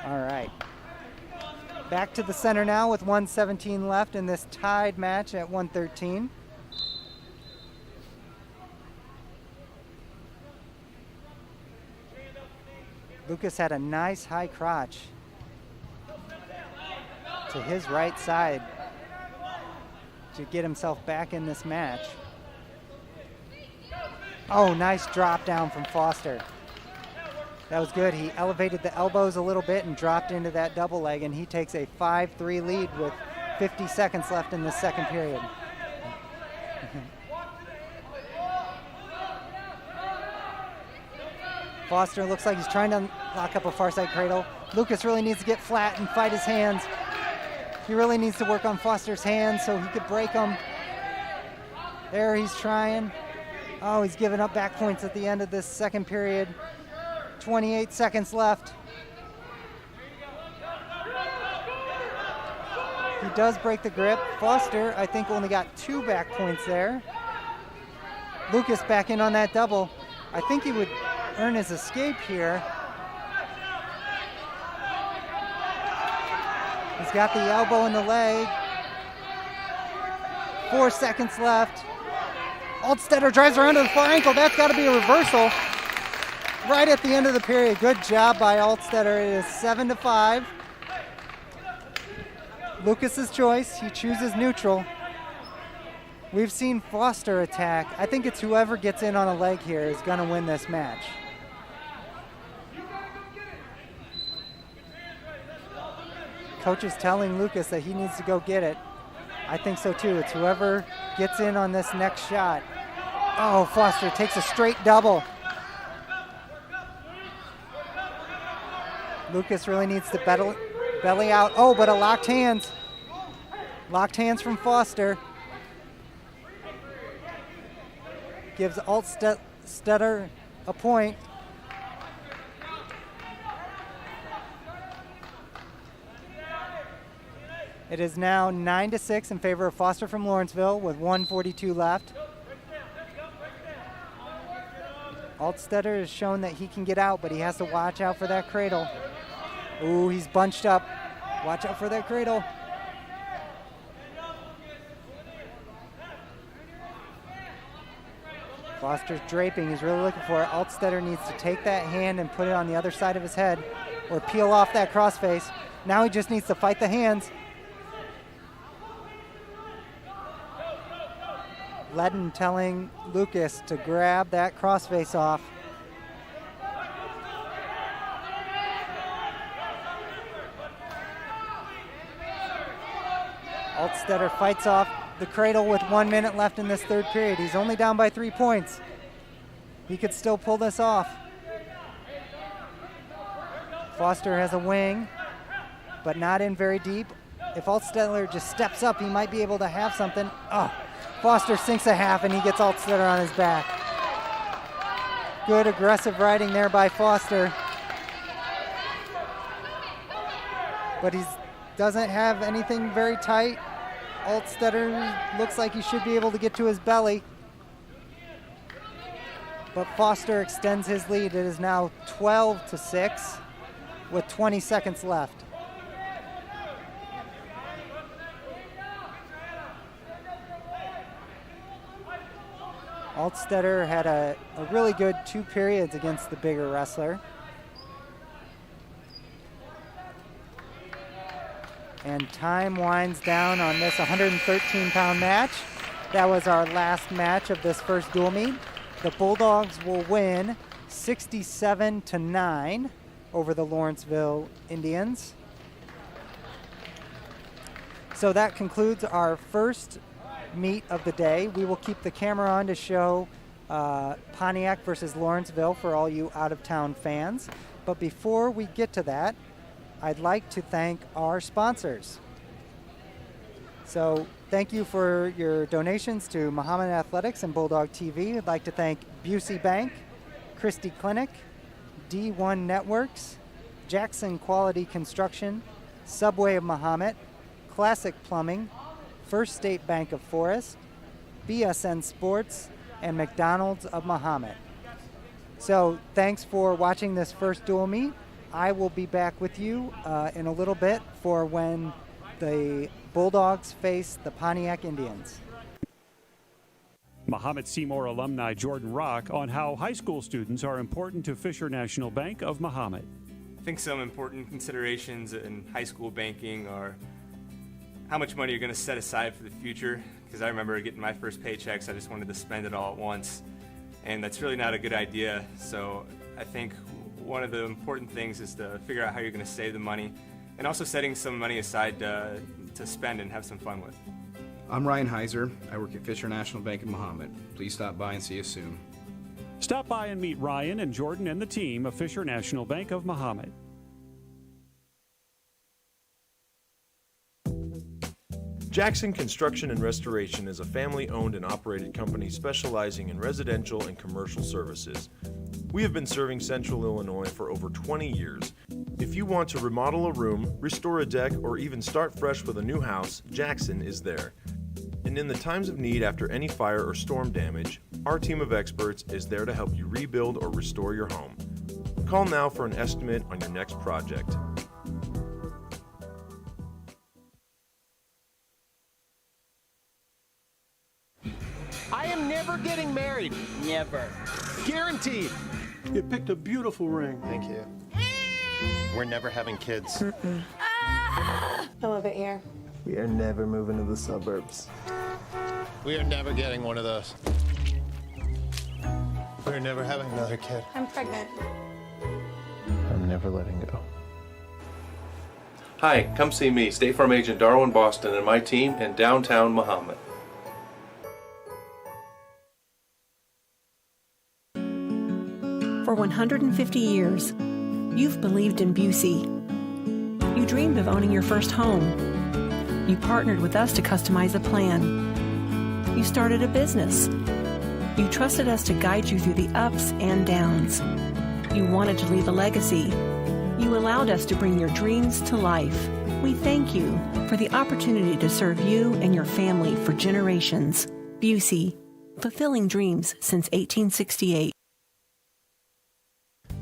All right. Back to the center now with 1:17 left in this tied match at 113. Lucas had a nice high crotch to his right side to get himself back in this match. Oh, nice drop down from Foster. That was good. He elevated the elbows a little bit and dropped into that double leg, and he takes a 5-3 lead with 50 seconds left in the second period. Foster looks like he's trying to lock up a far side cradle. Lucas really needs to get flat and fight his hands. He really needs to work on Foster's hands so he could break them. There, he's trying. Oh, he's giving up back points at the end of this second period. 28 seconds left. He does break the grip. Foster, I think, only got 2 back points there. Lucas back in on that double. I think he would earn his escape here. He's got the elbow in the leg. 4 seconds left. Altstetter drives around to the far ankle. That's got to be a reversal. Right at the end of the period. Good job by Altstetter. It is 7-5. Lucas's choice. He chooses neutral. We've seen Foster attack. I think it's whoever gets in on a leg here is going to win this match. Coach is telling Lucas that he needs to go get it. I think so too. It's whoever gets in on this next shot. Oh, Foster takes a straight double. Lucas really needs to belly out. Oh, but a locked hands. Locked hands from Foster. Gives Altstetter a point. It is now 9-6 in favor of Foster from Lawrenceville with 1:42 left. Altstetter has shown that he can get out, but he has to watch out for that cradle. Ooh, he's bunched up. Watch out for that cradle. Foster's draping. He's really looking for it. Altstetter needs to take that hand and put it on the other side of his head or peel off that crossface. Now he just needs to fight the hands. Ledden telling Lucas to grab that crossface off. Altstetter fights off the cradle with 1 minute left in this third period. He's only down by 3 points. He could still pull this off. Foster has a wing, but not in very deep. If Altstetter just steps up, he might be able to have something. Oh, Foster sinks a half and he gets Altstetter on his back. Good aggressive riding there by Foster. But he doesn't have anything very tight. Altstetter looks like he should be able to get to his belly. But Foster extends his lead. It is now 12-6 with 20 seconds left. Altstetter had a really good 2 periods against the bigger wrestler. And time winds down on this 113-pound match. That was our last match of this first dual meet. The Bulldogs will win 67-9 over the Lawrenceville Indians. So that concludes our first meet of the day. We will keep the camera on to show Pontiac versus Lawrenceville for all you out-of-town fans. But before we get to that, I'd like to thank our sponsors. So thank you for your donations to Mahomet Athletics and Bulldog TV. I'd like to thank Busey Bank, Christie Clinic, D1 Networks, Jackson Quality Construction, Subway of Mahomet, Classic Plumbing, First State Bank of Forest, BSN Sports, and McDonald's of Mahomet. So thanks for watching this first dual meet. I will be back with you in a little bit for when the Bulldogs face the Pontiac Indians. Mahomet-Seymour alumni Jordan Rock on how high school students are important to Fisher National Bank of Mahomet. I think some important considerations in high school banking are how much money you're going to set aside for the future, because I remember getting my first paychecks, I just wanted to spend it all at once, and that's really not a good idea. So I think one of the important things is to figure out how you're going to save the money, and also setting some money aside to spend and have some fun with. I'm Ryan Heiser. I work at Fisher National Bank of Mahomet. Please stop by and see us soon. Stop by and meet Ryan and Jordan and the team of Fisher National Bank of Mahomet. Jackson Construction and Restoration is a family-owned and operated company specializing in residential and commercial services. We have been serving Central Illinois for over 20 years. If you want to remodel a room, restore a deck, or even start fresh with a new house, Jackson is there. And in the times of need after any fire or storm damage, our team of experts is there to help you rebuild or restore your home. Call now for an estimate on your next project. I am never getting married. Never. Guaranteed. You picked a beautiful ring. Thank you. We're never having kids. I love it here. We are never moving to the suburbs. We are never getting one of those. We're never having another kid. I'm pregnant. I'm never letting go. Hi, come see me, State Farm Agent Darwin Boston, and my team in downtown Mahomet. For 150 years, you've believed in Busey. You dreamed of owning your first home. You partnered with us to customize a plan. You started a business. You trusted us to guide you through the ups and downs. You wanted to leave a legacy. You allowed us to bring your dreams to life. We thank you for the opportunity to serve you and your family for generations. Busey, fulfilling dreams since 1868.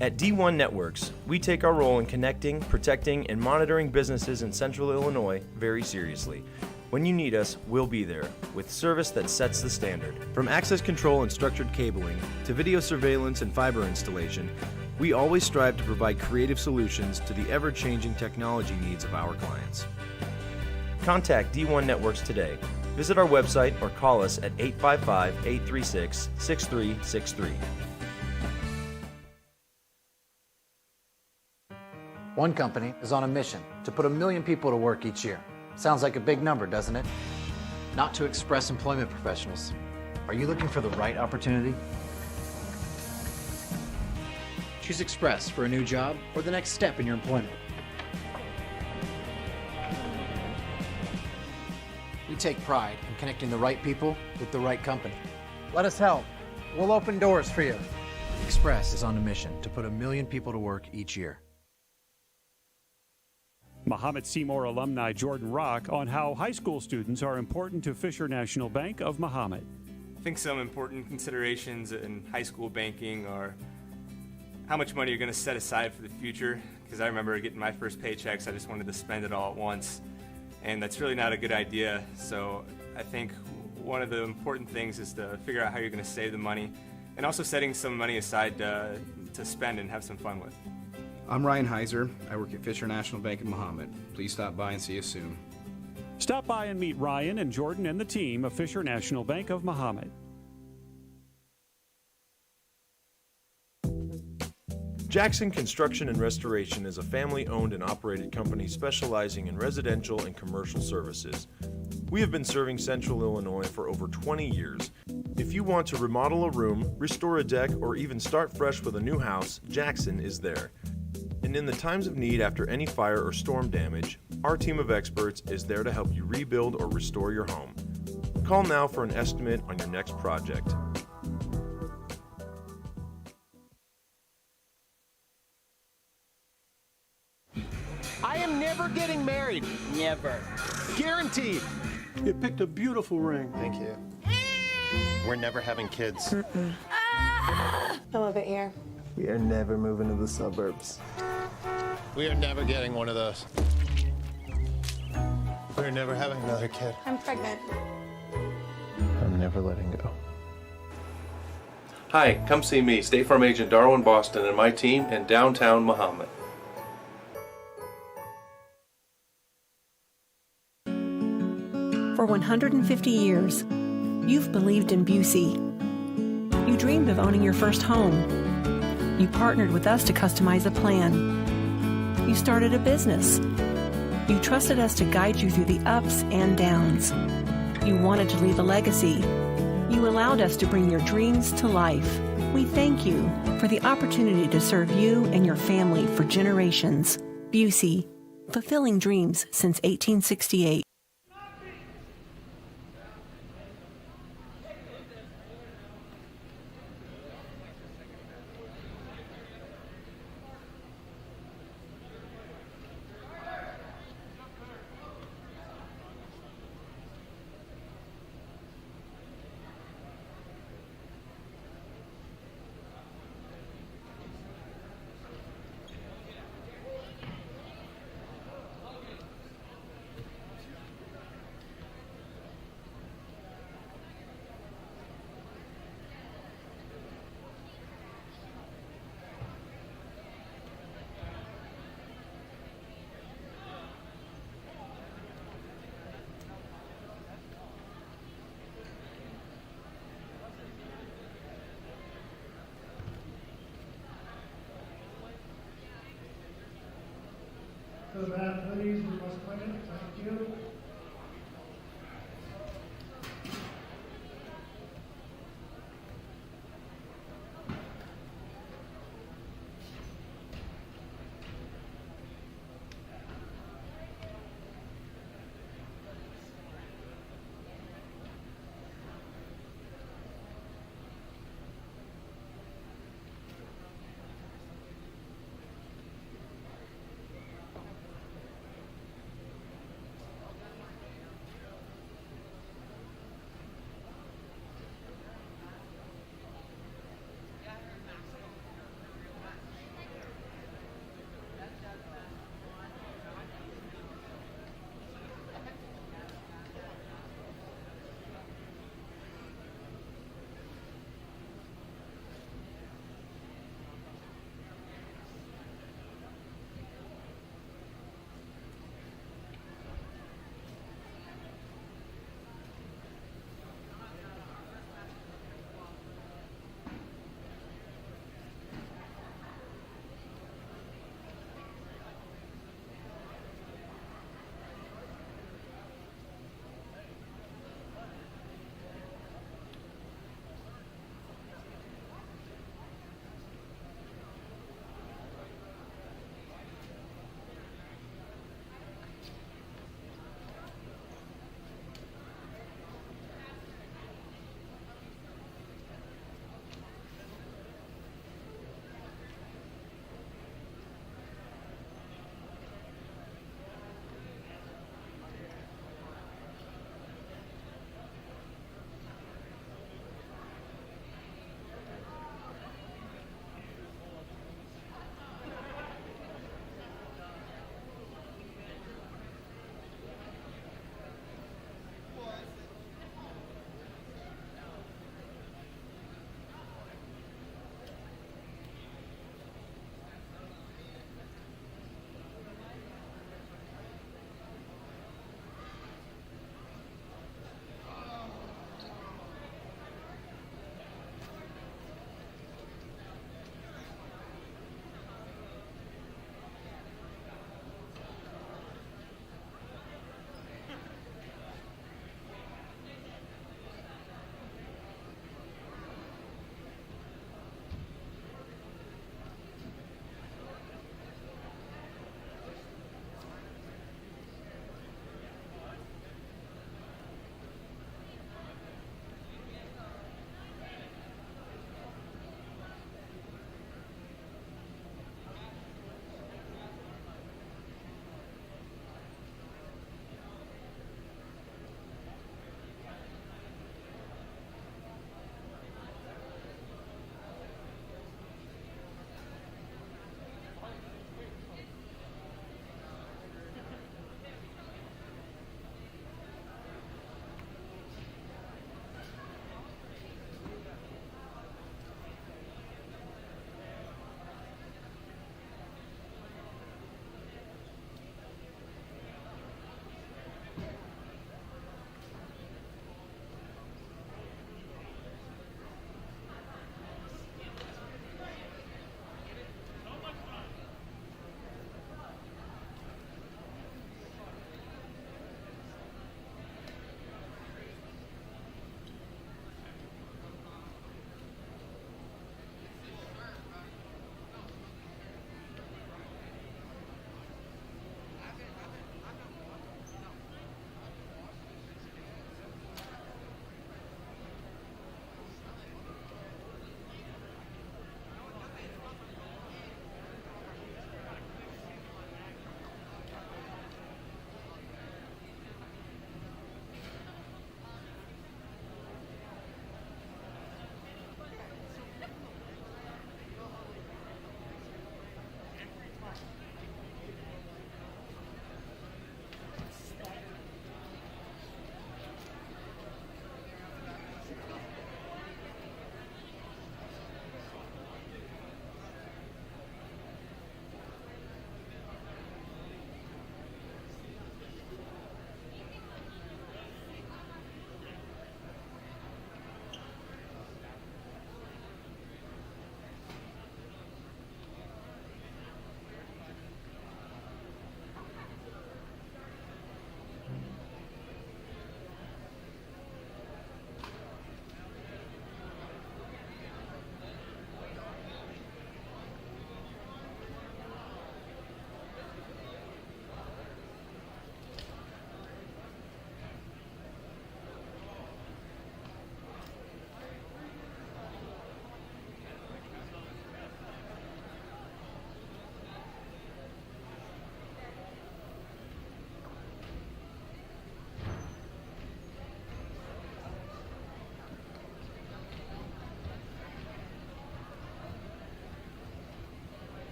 At D1 Networks, we take our role in connecting, protecting, and monitoring businesses in Central Illinois very seriously. When you need us, we'll be there, with service that sets the standard. From access control and structured cabling, to video surveillance and fiber installation, we always strive to provide creative solutions to the ever-changing technology needs of our clients. Contact D1 Networks today. Visit our website or call us at 855-836-6363. One company is on a mission to put 1 million people to work each year. Sounds like a big number, doesn't it? Not to Express employment professionals. Are you looking for the right opportunity? Choose Express for a new job or the next step in your employment. We take pride in connecting the right people with the right company. Let us help. We'll open doors for you. Express is on a mission to put 1 million people to work each year. Mahomet-Seymour alumni Jordan Rock on how high school students are important to Fisher National Bank of Mahomet. I think some important considerations in high school banking are how much money you're going to set aside for the future, because I remember getting my first paychecks, I just wanted to spend it all at once, and that's really not a good idea. So I think one of the important things is to figure out how you're going to save the money, and also setting some money aside to spend and have some fun with. I'm Ryan Heiser. I work at Fisher National Bank in Mahomet. Please stop by and see us soon. Stop by and meet Ryan and Jordan and the team of Fisher National Bank of Mahomet. Jackson Construction and Restoration is a family-owned and operated company specializing in residential and commercial services. We have been serving Central Illinois for over 20 years. If you want to remodel a room, restore a deck, or even start fresh with a new house, Jackson is there. And in the times of need after any fire or storm damage, our team of experts is there to help you rebuild or restore your home. Call now for an estimate on your next project. I am never getting married. Never. Guaranteed. You picked a beautiful ring. Thank you. We're never having kids. I love it here. We are never moving to the suburbs. We are never getting one of those. We're never having another kid. I'm pregnant. I'm never letting go. Hi, come see me, State Farm Agent Darwin Boston, and my team in downtown Mahomet. For 150 years, you've believed in Busey. You dreamed of owning your first home. You partnered with us to customize a plan. You started a business. You trusted us to guide you through the ups and downs. You wanted to leave a legacy. You allowed us to bring your dreams to life. We thank you for the opportunity to serve you and your family for generations. Busey, fulfilling dreams since 1868. To the mat, please. We must win it. Thank you.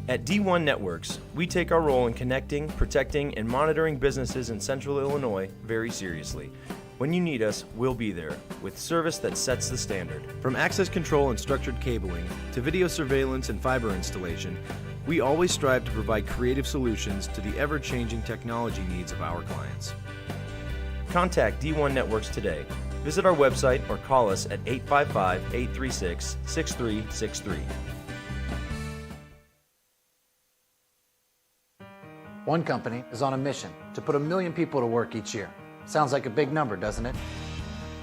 At D1 Networks, we take our role in connecting, protecting, and monitoring businesses in Central Illinois very seriously. When you need us, we'll be there, with service that sets the standard. From access control and structured cabling, to video surveillance and fiber installation, we always strive to provide creative solutions to the ever-changing technology needs of our clients. Contact D1 Networks today. Visit our website or call us at 855-836-6363. One company is on a mission to put 1 million people to work each year. Sounds like a big number, doesn't it?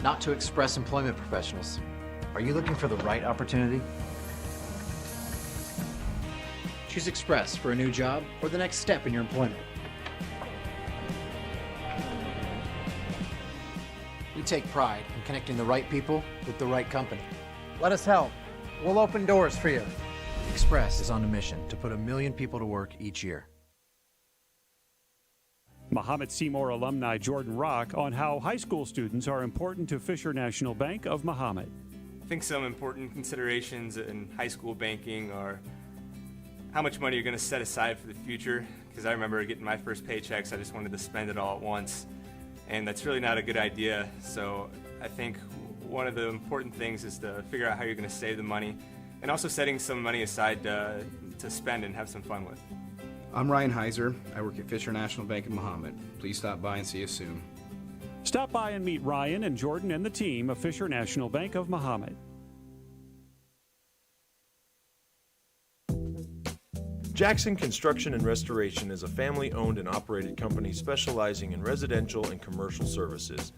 Not to Express employment professionals. Are you looking for the right opportunity? Choose Express for a new job or the next step in your employment. We take pride in connecting the right people with the right company. Let us help. We'll open doors for you. Express is on a mission to put 1 million people to work each year. Mahomet-Seymour alumni Jordan Rock on how high school students are important to Fisher National Bank of Mahomet. I think some important considerations in high school banking are how much money you're going to set aside for the future, because I remember getting my first paychecks, I just wanted to spend it all at once, and that's really not a good idea. So I think one of the important things is to figure out how you're going to save the money, and also setting some money aside to spend and have some fun with. I'm Ryan Heiser. I work at Fisher National Bank in Mahomet. Please stop by and see us soon. Stop by and meet Ryan and Jordan and the team of Fisher National Bank of Mahomet. Jackson Construction and Restoration is a family-owned and operated company specializing in residential and commercial services.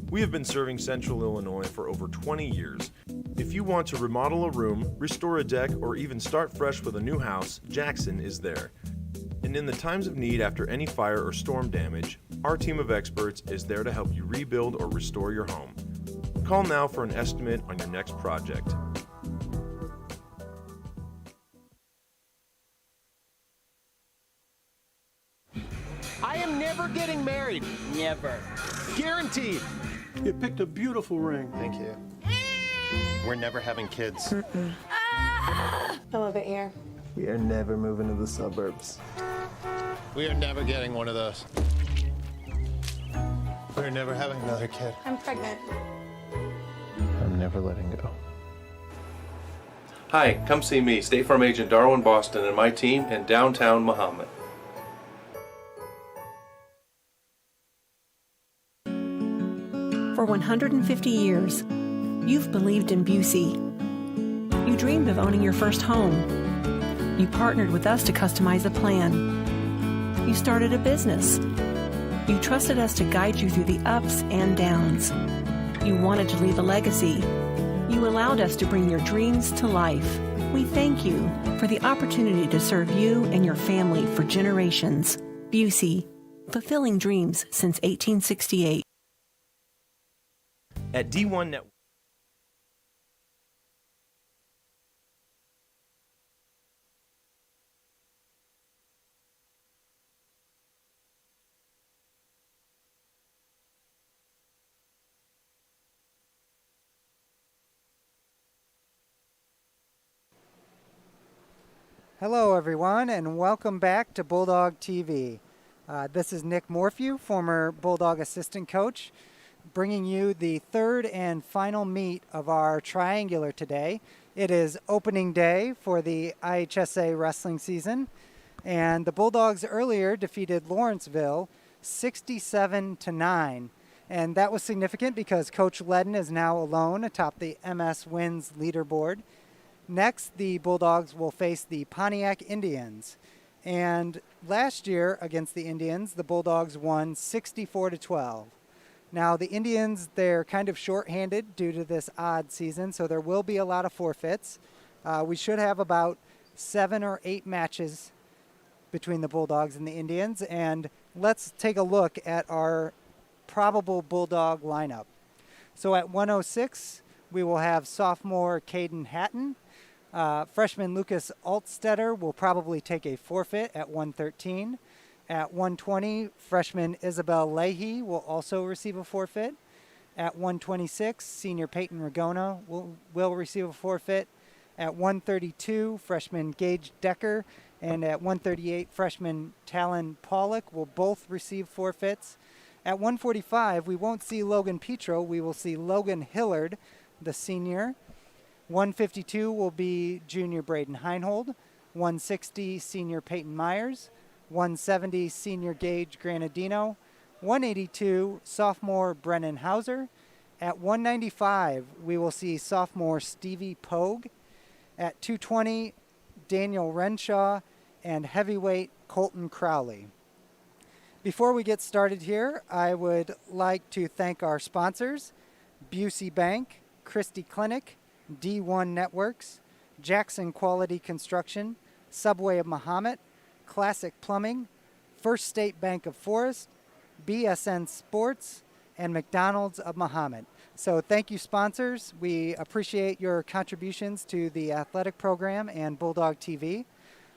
We have been serving Central Illinois for over 20 years. If you want to remodel a room, restore a deck, or even start fresh with a new house, Jackson is there. And in the times of need after any fire or storm damage, our team of experts is there to help you rebuild or restore your home. Call now for an estimate on your next project. I am never getting married. Never. Guaranteed. You picked a beautiful ring. Thank you. We're never having kids. I love it here. We are never moving to the suburbs. We are never getting one of those. We're never having another kid. I'm pregnant. I'm never letting go. Hi, come see me, State Farm Agent Darwin Boston, and my team in downtown Mahomet. For 150 years, you've believed in Busey. You dreamed of owning your first home. You partnered with us to customize a plan. You started a business. You trusted us to guide you through the ups and downs. You wanted to leave a legacy. You allowed us to bring your dreams to life. We thank you for the opportunity to serve you and your family for generations. Busey, fulfilling dreams since 1868. At D1 Network. Hello, everyone, and welcome back to Bulldog TV. This is Nick Morphew, former Bulldog assistant coach, bringing you the third and final meet of our triangular today. It is opening day for the IHSA wrestling season, and the Bulldogs earlier defeated Lawrenceville 67-9, and that was significant because Coach Ledden is now alone atop the MS wins leaderboard. Next, the Bulldogs will face the Pontiac Indians. And last year against the Indians, the Bulldogs won 64-12. Now, the Indians, they're kind of shorthanded due to this odd season, so there will be a lot of forfeits. We should have about 7 or 8 matches between the Bulldogs and the Indians. And let's take a look at our probable Bulldog lineup. So at 106, we will have sophomore Caden Hatton. Freshman Lucas Altstetter will probably take a forfeit at 113. At 120, freshman Isabel Leahy will also receive a forfeit. At 126, senior Peyton Ragona will receive a forfeit. At 132, freshman Gage Decker And at 138, freshman Talon Pollock will both receive forfeits. At 145, we won't see Logan Petro. We will see Logan Hillard, the senior. 152 will be junior Braden Heinhold. 160, senior Peyton Myers. 170, senior Gage Granadino. 182, sophomore Brennan Hauser. At 195, we will see sophomore Stevie Pogue. At 220, Daniel Renshaw, and heavyweight Colton Crowley. Before we get started here, I would like to thank our sponsors, Busey Bank, Christie Clinic, D1 Networks, Jackson Quality Construction, Subway of Mahomet, Classic Plumbing, First State Bank of Forest, BSN Sports, and McDonald's of Mahomet. So thank you, sponsors. We appreciate your contributions to the athletic program and Bulldog TV.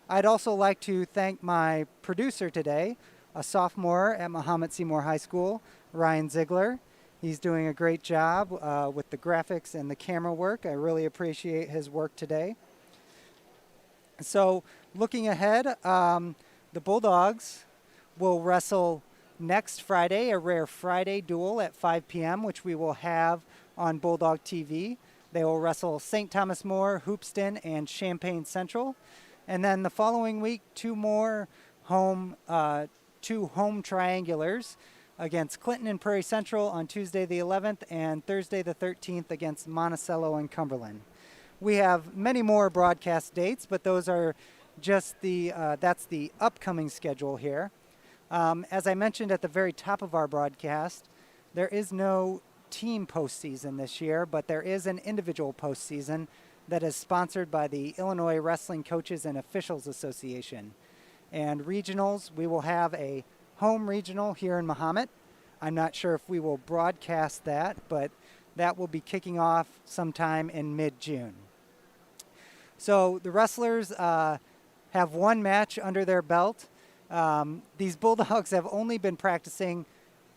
I'd also like to thank my producer today, a sophomore at Mahomet-Seymour High School, Ryan Ziegler. He's doing a great job with the graphics and the camera work. I really appreciate his work today. So looking ahead, the Bulldogs will wrestle next Friday, a rare Friday duel at 5 p.m., which we will have on Bulldog TV. They will wrestle St. Thomas More, Hoopston, and Champaign Central. And then the following week, two home triangulars against Clinton and Prairie Central on Tuesday the 11th and Thursday the 13th against Monticello and Cumberland. We have many more broadcast dates, but those are just that's the upcoming schedule here. As I mentioned at the very top of our broadcast, there is no team postseason this year, but there is an individual postseason that is sponsored by the Illinois Wrestling Coaches and Officials Association. And regionals, we will have a home regional here in Mahomet. I'm not sure if we will broadcast that, but that will be kicking off sometime in mid-June. So the wrestlers have one match under their belt. These Bulldogs have only been practicing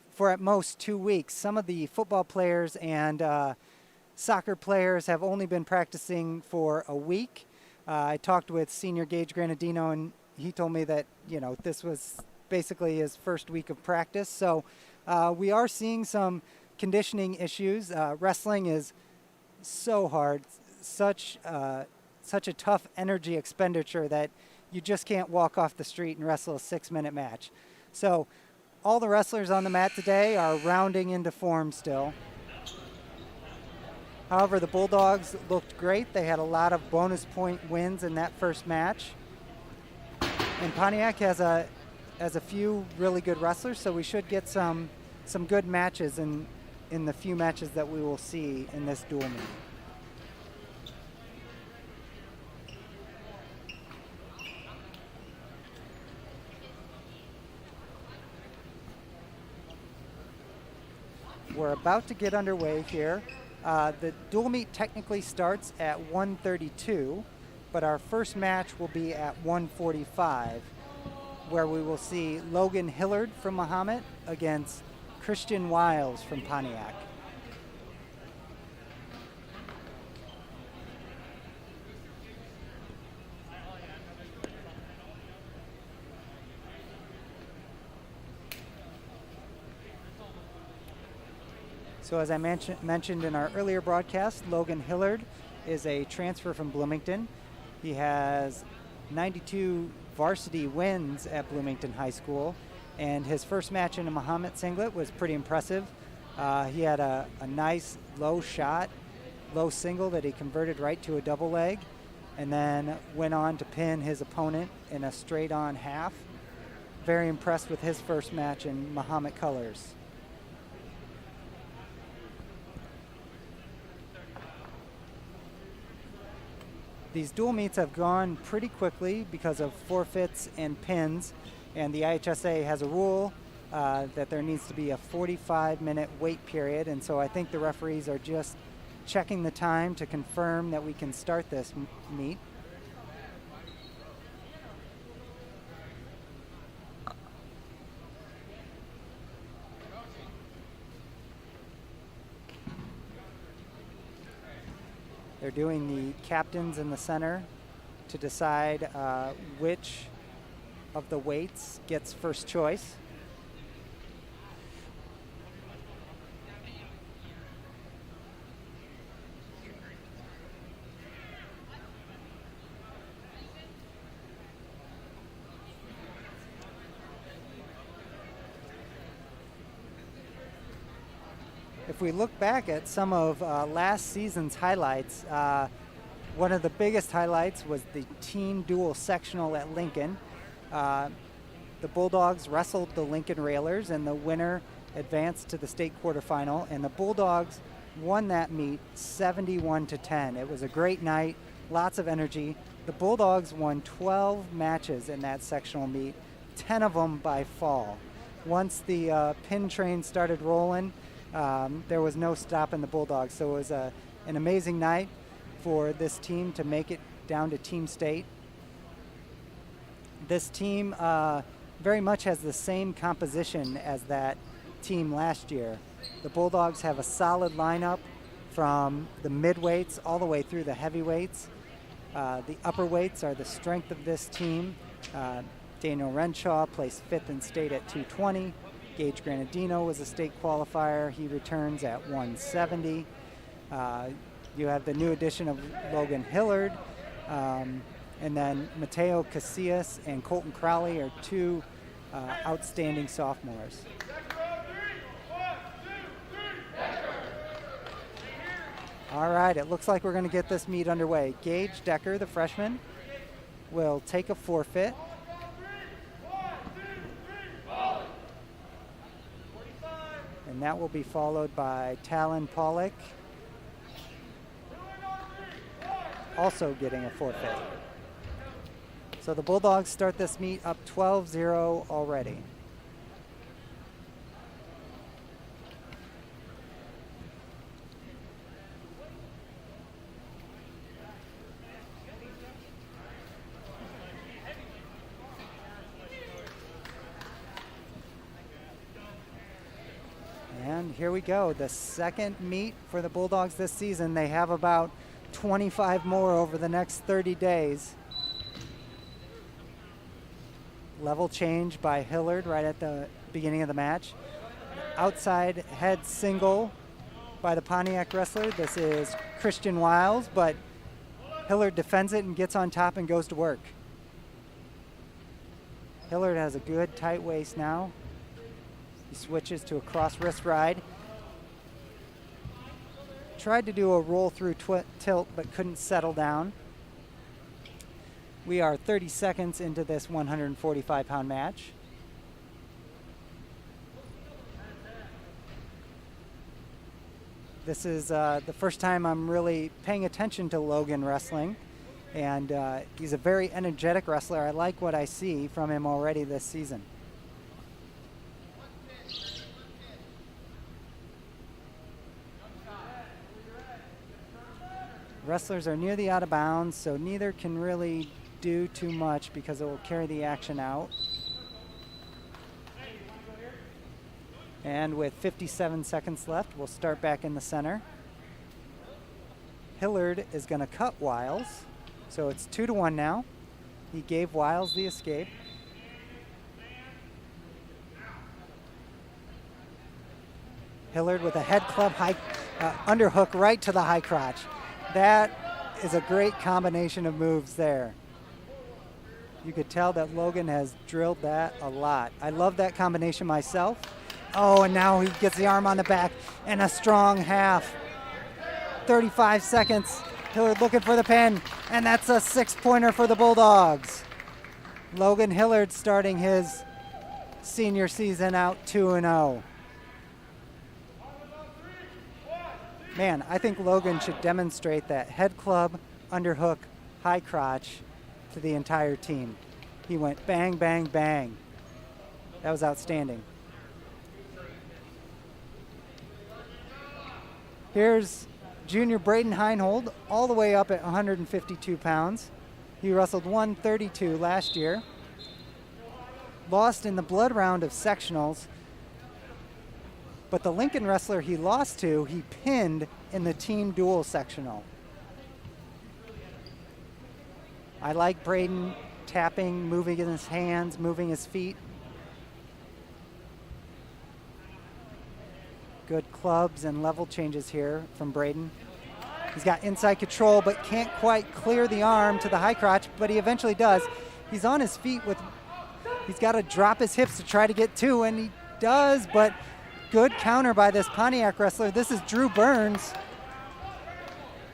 for at most 2 weeks. Some of the football players and soccer players have only been practicing for a week. I talked with senior Gage Granadino, and he told me that, this was basically his first week of practice. So we are seeing some conditioning issues. Wrestling is so hard, such a tough energy expenditure that you just can't walk off the street and wrestle a 6-minute match. So all the wrestlers on the mat today are rounding into form still. However, the Bulldogs looked great. They had a lot of bonus point wins in that first match. And Pontiac has a few really good wrestlers, so we should get some good matches in the few matches that we will see in this dual meet. We're about to get underway here. The dual meet technically starts at 1:32, but our first match will be at 1:45, where we will see Logan Hillard from Mahomet against Christian Wiles from Pontiac. So as I mentioned in our earlier broadcast, Logan Hillard is a transfer from Bloomington. He has 92 varsity wins at Bloomington High School, and his first match in a Mahomet singlet was pretty impressive. He had a nice low single that he converted right to a double leg, and then went on to pin his opponent in a straight-on half. Very impressed with his first match in Mahomet colors. These dual meets have gone pretty quickly because of forfeits and pins, and the IHSA has a rule that there needs to be a 45-minute wait period, and so I think the referees are just checking the time to confirm that we can start this meet. They're doing the captains in the center to decide which of the weights gets first choice. If we look back at some of last season's highlights, one of the biggest highlights was the team dual sectional at Lincoln. The Bulldogs wrestled the Lincoln Railers, and the winner advanced to the state quarterfinal, and the Bulldogs won that meet 71-10. It was a great night, lots of energy. The Bulldogs won 12 matches in that sectional meet, 10 of them by fall. Once the pin train started rolling, there was no stopping the Bulldogs, so it was an amazing night for this team to make it down to team state. This team very much has the same composition as that team last year. The Bulldogs have a solid lineup from the midweights all the way through the heavyweights. The upper weights are the strength of this team. Daniel Renshaw placed 5th in state at 220. Gage Granadino was a state qualifier. He returns at 170. You have the new addition of Logan Hillard. And then Mateo Casillas and Colton Crowley are two outstanding sophomores. All right, it looks like we're going to get this meet underway. Gage Decker, the freshman, will take a forfeit. And that will be followed by Talon Pollock, also getting a forfeit. So the Bulldogs start this meet up 12-0 already. And here we go, the second meet for the Bulldogs this season. They have about 25 more over the next 30 days. Level change by Hillard right at the beginning of the match. Outside head single by the Pontiac wrestler. This is Christian Wiles, but Hillard defends it and gets on top and goes to work. Hillard has a good tight waist now. He switches to a cross wrist ride. Tried to do a roll through tilt, but couldn't settle down. We are 30 seconds into this 145-pound match. This is the first time I'm really paying attention to Logan wrestling, and he's a very energetic wrestler. I like what I see from him already this season. Wrestlers are near the out of bounds, so neither can really do too much because it will carry the action out. And with 57 seconds left, we'll start back in the center. Hillard is going to cut Wiles, so it's 2-1 now. He gave Wiles the escape. Hillard with a head club high underhook right to the high crotch. That is a great combination of moves there. You could tell that Logan has drilled that a lot. I love that combination myself. Oh, and now he gets the arm on the back and a strong half. 35 seconds. Hillard looking for the pin, and that's a 6-pointer for the Bulldogs. Logan Hillard starting his senior season out 2-0. Man, I think Logan should demonstrate that head club, underhook, high crotch to the entire team. He went bang, bang, bang. That was outstanding. Here's junior Braden Heinhold, all the way up at 152 pounds. He wrestled 132 last year. Lost in the blood round of sectionals. But the Lincoln wrestler he lost to, he pinned in the team dual sectional. I like Braden tapping, moving his hands, moving his feet. Good clubs and level changes here from Braden. He's got inside control, but can't quite clear the arm to the high crotch, but he eventually does. He's on his feet he's got to drop his hips to try to get two, and he does, but good counter by this Pontiac wrestler. This is Drew Burns.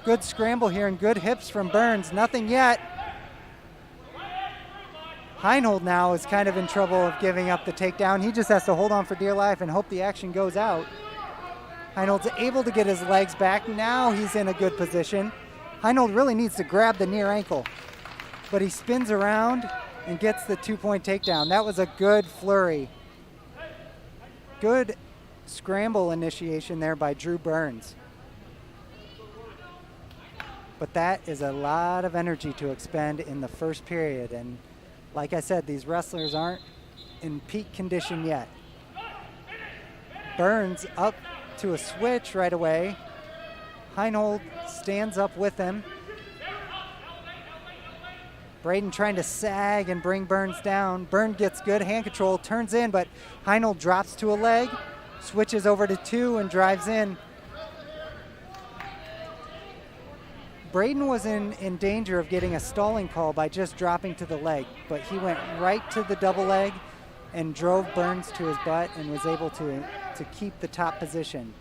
Good scramble here and good hips from Burns. Nothing yet. Heinold now is kind of in trouble of giving up the takedown. He just has to hold on for dear life and hope the action goes out. Heinold's able to get his legs back. Now he's in a good position. Heinold really needs to grab the near ankle, but he spins around and gets the 2-point takedown. That was a good flurry. Good scramble initiation there by Drew Burns. But that is a lot of energy to expend in the first period. And like I said, these wrestlers aren't in peak condition yet. Burns up to a switch right away. Heinold stands up with him. Braden trying to sag and bring Burns down. Burns gets good hand control, turns in, but Heinold drops to a leg, switches over to 2 and drives in. Braden was in danger of getting a stalling call by just dropping to the leg, but he went right to the double leg and drove Burns to his butt and was able to keep the top position.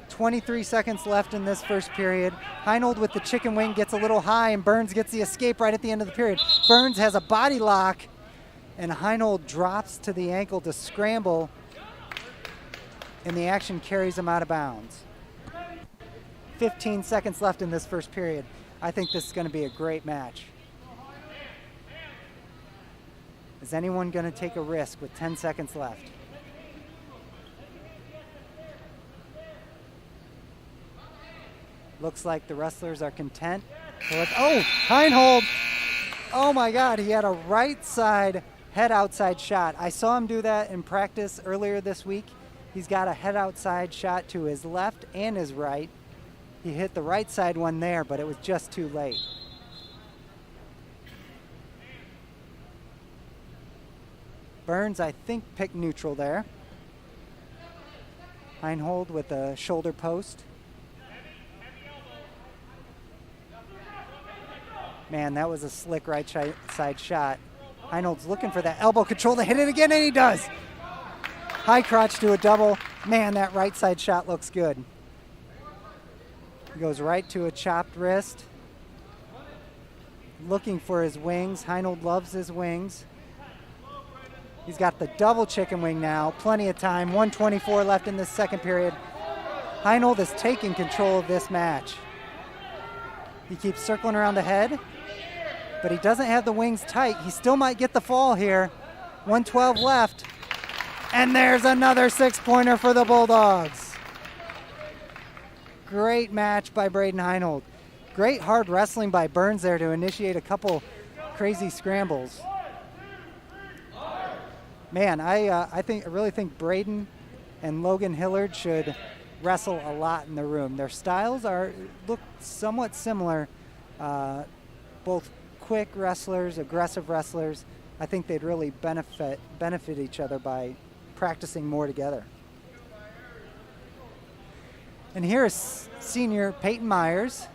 23 seconds left in this first period. Heinold with the chicken wing gets a little high, and Burns gets the escape right at the end of the period. Burns has a body lock, and Heinold drops to the ankle to scramble, and the action carries him out of bounds. 15 seconds left in this first period. I think this is going to be a great match. Is anyone going to take a risk with 10 seconds left? Looks like the wrestlers are content. Oh, Heinold! Oh my God, he had a right side head outside shot. I saw him do that in practice earlier this week. He's got a head outside shot to his left and his right. He hit the right side one there, but it was just too late. Burns, I think, picked neutral there. Heinold with a shoulder post. Man, that was a slick right side shot. Heinold's looking for that elbow control to hit it again, and he does. High crotch to a double. Man, that right side shot looks good. He goes right to a chopped wrist. Looking for his wings. Heinold loves his wings. He's got the double chicken wing now. Plenty of time. 1:24 left in this second period. Heinold is taking control of this match. He keeps circling around the head, but he doesn't have the wings tight. He still might get the fall here. 1:12 left. And there's another 6-pointer for the Bulldogs. Great match by Braden Heinold. Great hard wrestling by Burns there to initiate a couple crazy scrambles. Man, I really think Braden and Logan Hillard should wrestle a lot in the room. Their styles look somewhat similar. Both quick wrestlers, aggressive wrestlers. I think they'd really benefit each other by practicing more together. And here is senior Peyton Myers.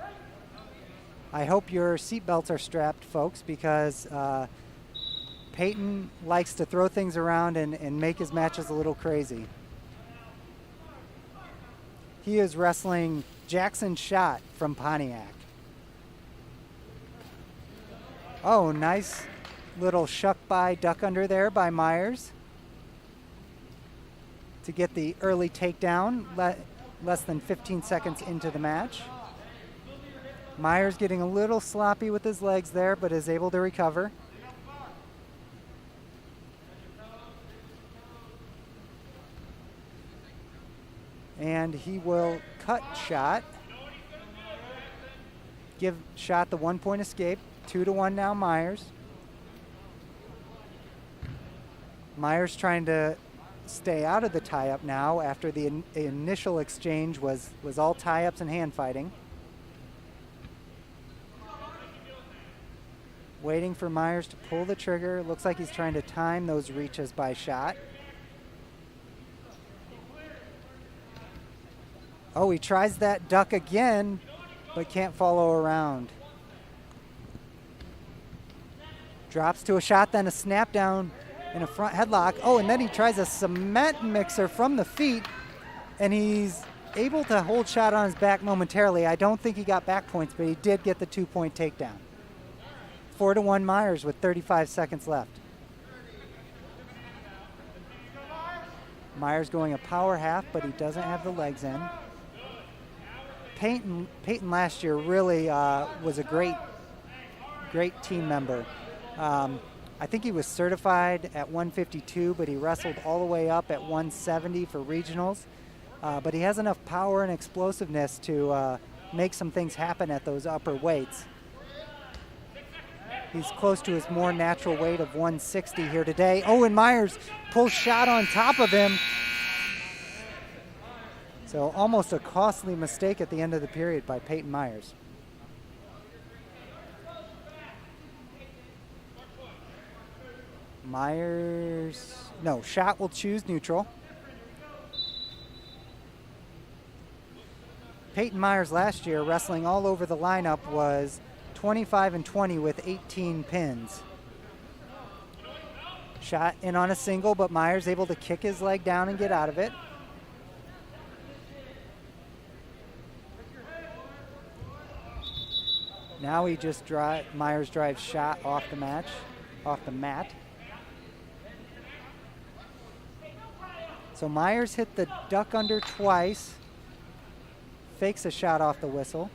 I hope your seatbelts are strapped, folks, because Peyton likes to throw things around and make his matches a little crazy. He is wrestling Jackson Schott from Pontiac. Oh, nice little shuck by, duck under there by Myers to get the early takedown. Less than 15 seconds into the match. Myers getting a little sloppy with his legs there, but is able to recover. And he will cut Schott. Give Schott the 1-point escape. 2-1 now, Myers. Myers trying to stay out of the tie-up now after the initial exchange was all tie-ups and hand fighting. Waiting for Myers to pull the trigger. Looks like he's trying to time those reaches by shot. Oh, he tries that duck again, but can't follow around. Drops to a shot, then a snap down in a front headlock. Oh, and then he tries a cement mixer from the feet, and he's able to hold shot on his back momentarily. I don't think he got back points, but he did get the 2-point takedown. 4-1 Myers with 35 seconds left. Myers going a power half, but he doesn't have the legs in. Peyton last year really was a great team member. I think he was certified at 152, but he wrestled all the way up at 170 for regionals. But he has enough power and explosiveness to make some things happen at those upper weights. He's close to his more natural weight of 160 here today. Oh, and Myers pulls shot on top of him. So almost a costly mistake at the end of the period by Peyton Myers. Shot will choose neutral. Peyton Myers last year, wrestling all over the lineup, was 25-20 with 18 pins. Shot in on a single, but Myers able to kick his leg down and get out of it. Now he just Myers drives shot off the mat. So Myers hit the duck under twice, fakes a shot off the whistle.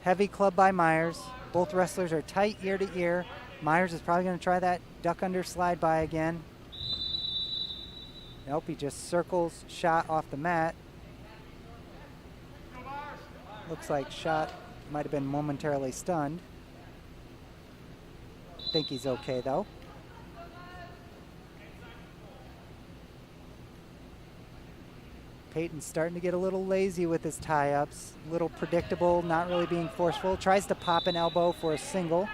Heavy club by Myers. Both wrestlers are tight ear to ear. Myers is probably going to try that duck under slide by again. Nope, he just circles shot off the mat. Looks like shot might have been momentarily stunned. Think he's okay though. Peyton's starting to get a little lazy with his tie-ups. A little predictable, not really being forceful. Tries to pop an elbow for a single.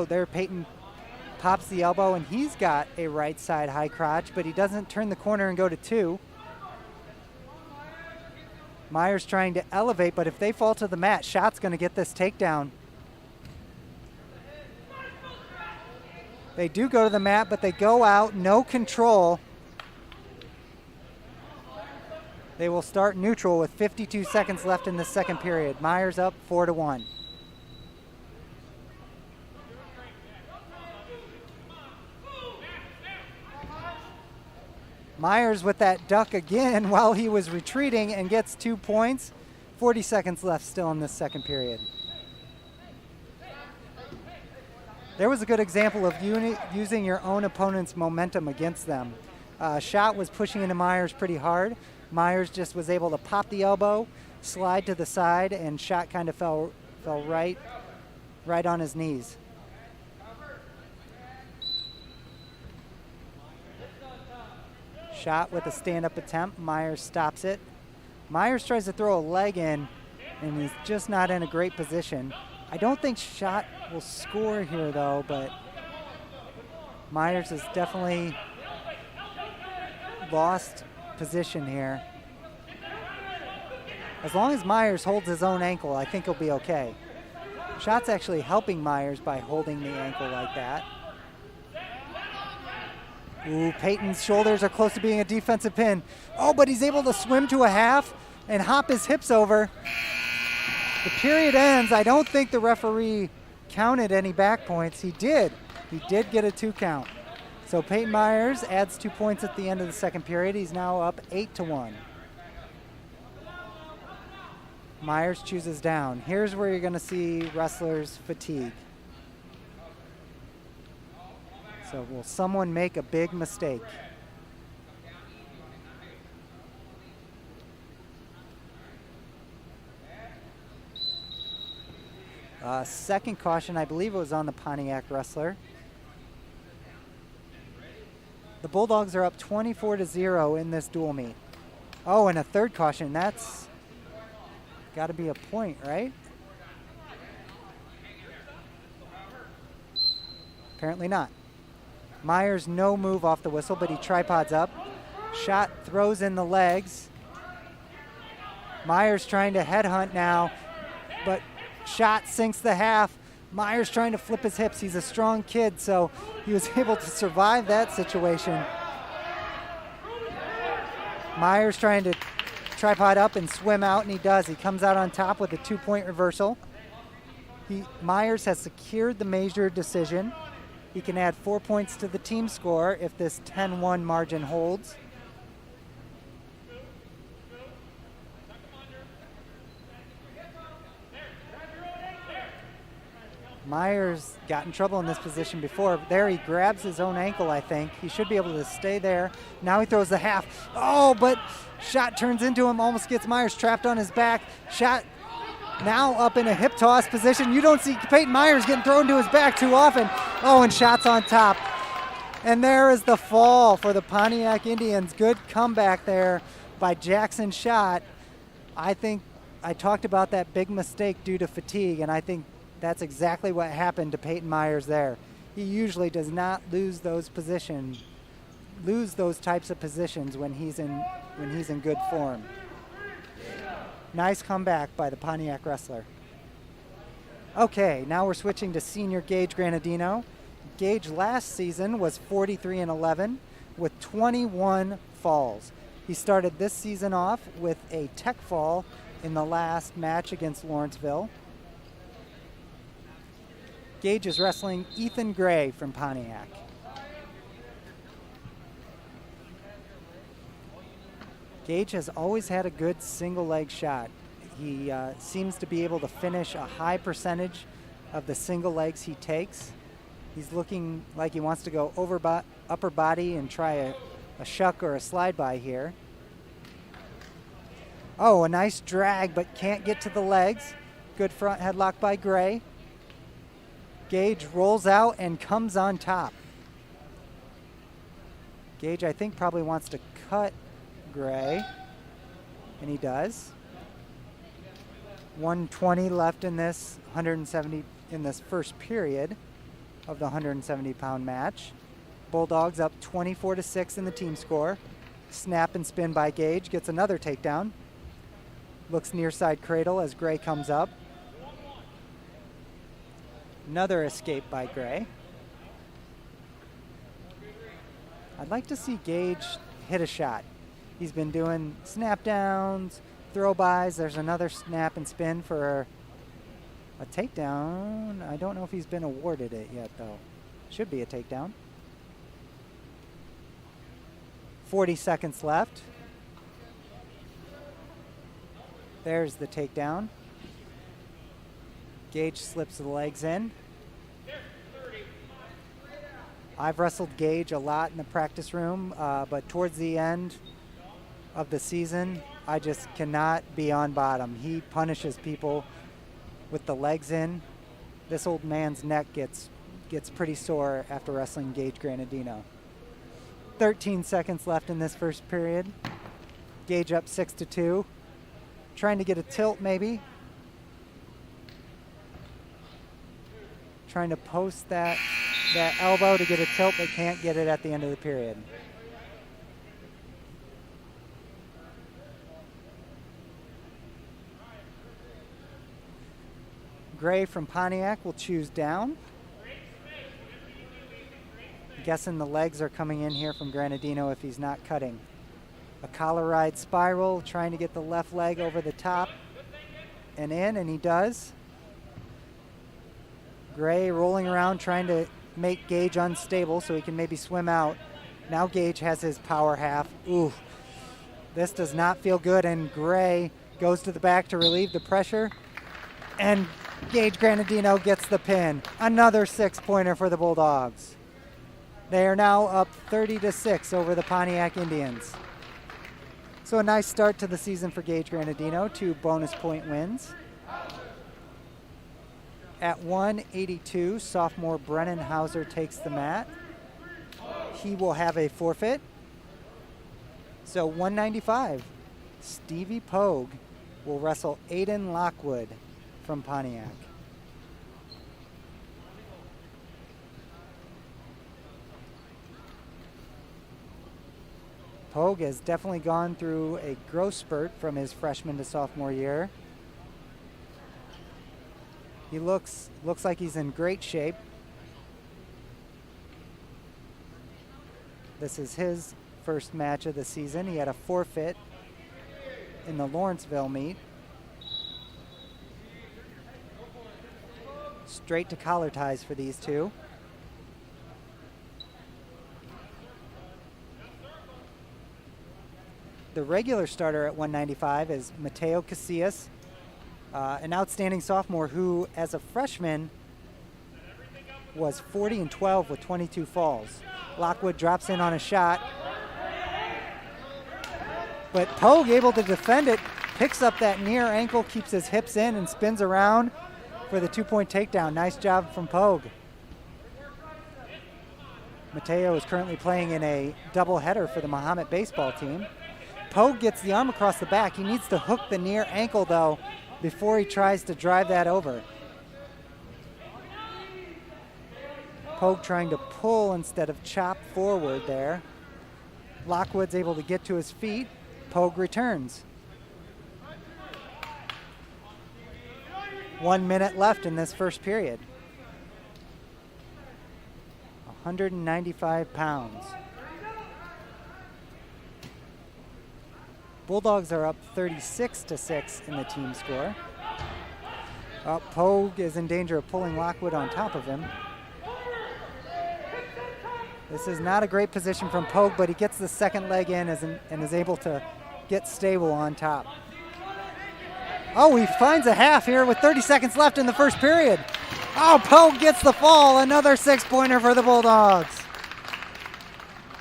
There Peyton pops the elbow, and he's got a right side high crotch, but he doesn't turn the corner and go to 2. Myers trying to elevate, but if they fall to the mat, Shot's going to get this takedown. They do go to the mat, but they go out, no control. They will start neutral with 52 seconds left in the second period. Myers up 4-1. Myers with that duck again while he was retreating and gets 2 points. 40 seconds left still in this second period. There was a good example of using your own opponent's momentum against them. Shot was pushing into Myers pretty hard. Myers just was able to pop the elbow, slide to the side, and Shot kind of fell right on his knees. Shot with a stand-up attempt. Myers stops it. Myers tries to throw a leg in, and he's just not in a great position. I don't think Shot will score here, though, but Myers has definitely lost position here. As long as Myers holds his own ankle, I think he'll be okay. Shot's actually helping Myers by holding the ankle like that. Ooh, Peyton's shoulders are close to being a defensive pin. Oh, but he's able to swim to a half and hop his hips over. The period ends. I don't think the referee counted any back points. He did. He did get a 2 count. So Peyton Myers adds 2 points at the end of the second period. He's now up 8-1. Myers chooses down. Here's where you're going to see wrestlers fatigue. So will someone make a big mistake? Second caution, I believe it was on the Pontiac wrestler. The Bulldogs are up 24-0 in this dual meet. Oh, and a third caution. That's got to be a point, right? Apparently not. Myers, no move off the whistle, but he tripods up. Shot throws in the legs. Myers trying to headhunt now, but shot sinks the half. Myers trying to flip his hips. He's a strong kid, so he was able to survive that situation. Myers trying to tripod up and swim out, and he does. He comes out on top with a 2-point reversal. Myers has secured the major decision. He can add 4 points to the team score if this 10-1 margin holds. Myers got in trouble in this position before. There he grabs his own ankle, I think. He should be able to stay there. Now he throws the half. Oh, but shot turns into him, almost gets Myers trapped on his back. Shot now up in a hip toss position. You don't see Peyton Myers getting thrown to his back too often. Oh, and shots on top. And there is the fall for the Pontiac Indians. Good comeback there by Jackson Schott. I think I talked about that big mistake due to fatigue, and I think that's exactly what happened to Peyton Myers there. He usually does not lose those types of positions when he's in good form. Nice comeback by the Pontiac wrestler. Okay, now we're switching to senior Gage Granadino. Gage last season was 43-11 with 21 falls. He started this season off with a tech fall in the last match against Lawrenceville. Gage is wrestling Ethan Gray from Pontiac. Gage has always had a good single leg shot. He seems to be able to finish a high percentage of the single legs he takes. He's looking like he wants to go upper body and try a shuck or a slide by here. Oh, a nice drag, but can't get to the legs. Good front headlock by Gray. Gage rolls out and comes on top. Gage, I think, probably wants to cut Gray, and he does. 120 left in this 170 in this first period of the 170-pound match. Bulldogs up 24-6 in the team score. Snap and spin by Gage, gets another takedown. Looks near side cradle as Gray comes up. Another escape by Gray. I'd like to see Gage hit a shot. He's been doing snap downs, throw bys. There's another snap and spin for a takedown. I don't know if he's been awarded it yet, though. Should be a takedown. 40 seconds left. There's the takedown. Gage slips the legs in. I've wrestled Gage a lot in the practice room, but towards the end of the season, I just cannot be on bottom. He punishes people with the legs in. This old man's neck gets pretty sore after wrestling Gage Granadino. 13 seconds left in this first period. Gage up 6-2. Trying to get a tilt maybe. Trying to post that elbow to get a tilt, but can't get it at the end of the period. Gray from Pontiac will choose down. Guessing the legs are coming in here from Granadino if he's not cutting. A collar ride spiral, trying to get the left leg over the top and in, and he does. Gray rolling around trying to make Gage unstable so he can maybe swim out. Now Gage has his power half. Ooh, this does not feel good, and Gray goes to the back to relieve the pressure, and Gage Granadino gets the pin. Another 6-pointer for the Bulldogs. They are now up 30-6 over the Pontiac Indians. So a nice start to the season for Gage Granadino, 2 bonus point wins. At 182, sophomore Brennan Hauser takes the mat. he will have a forfeit. So 195, Stevie Pogue will wrestle Aiden Lockwood from Pontiac. Pogue has definitely gone through a growth spurt from his freshman to sophomore year. He looks like he's in great shape. This is his first match of the season. He had a forfeit in the Lawrenceville meet. Straight to collar ties for these two. The regular starter at 195 is Mateo Casillas, an outstanding sophomore who, as a freshman, was 40-12 with 22 falls. Lockwood drops in on a shot, but Pogue able to defend it, picks up that near ankle, keeps his hips in, and spins around for the 2-point takedown. Nice job from Pogue. Mateo is currently playing in a doubleheader for the Mahomet baseball team. Pogue gets the arm across the back. He needs to hook the near ankle, though, before he tries to drive that over. Pogue trying to pull instead of chop forward there. Lockwood's able to get to his feet. Pogue returns. 1 minute left in this first period. 195 pounds. Bulldogs are up 36-6 in the team score. Pogue is in danger of pulling Lockwood on top of him. This is not a great position from Pogue, but he gets the second leg in and is able to get stable on top. Oh, he finds a half here with 30 seconds left in the first period. Oh, Pogue gets the fall. Another 6-pointer for the Bulldogs.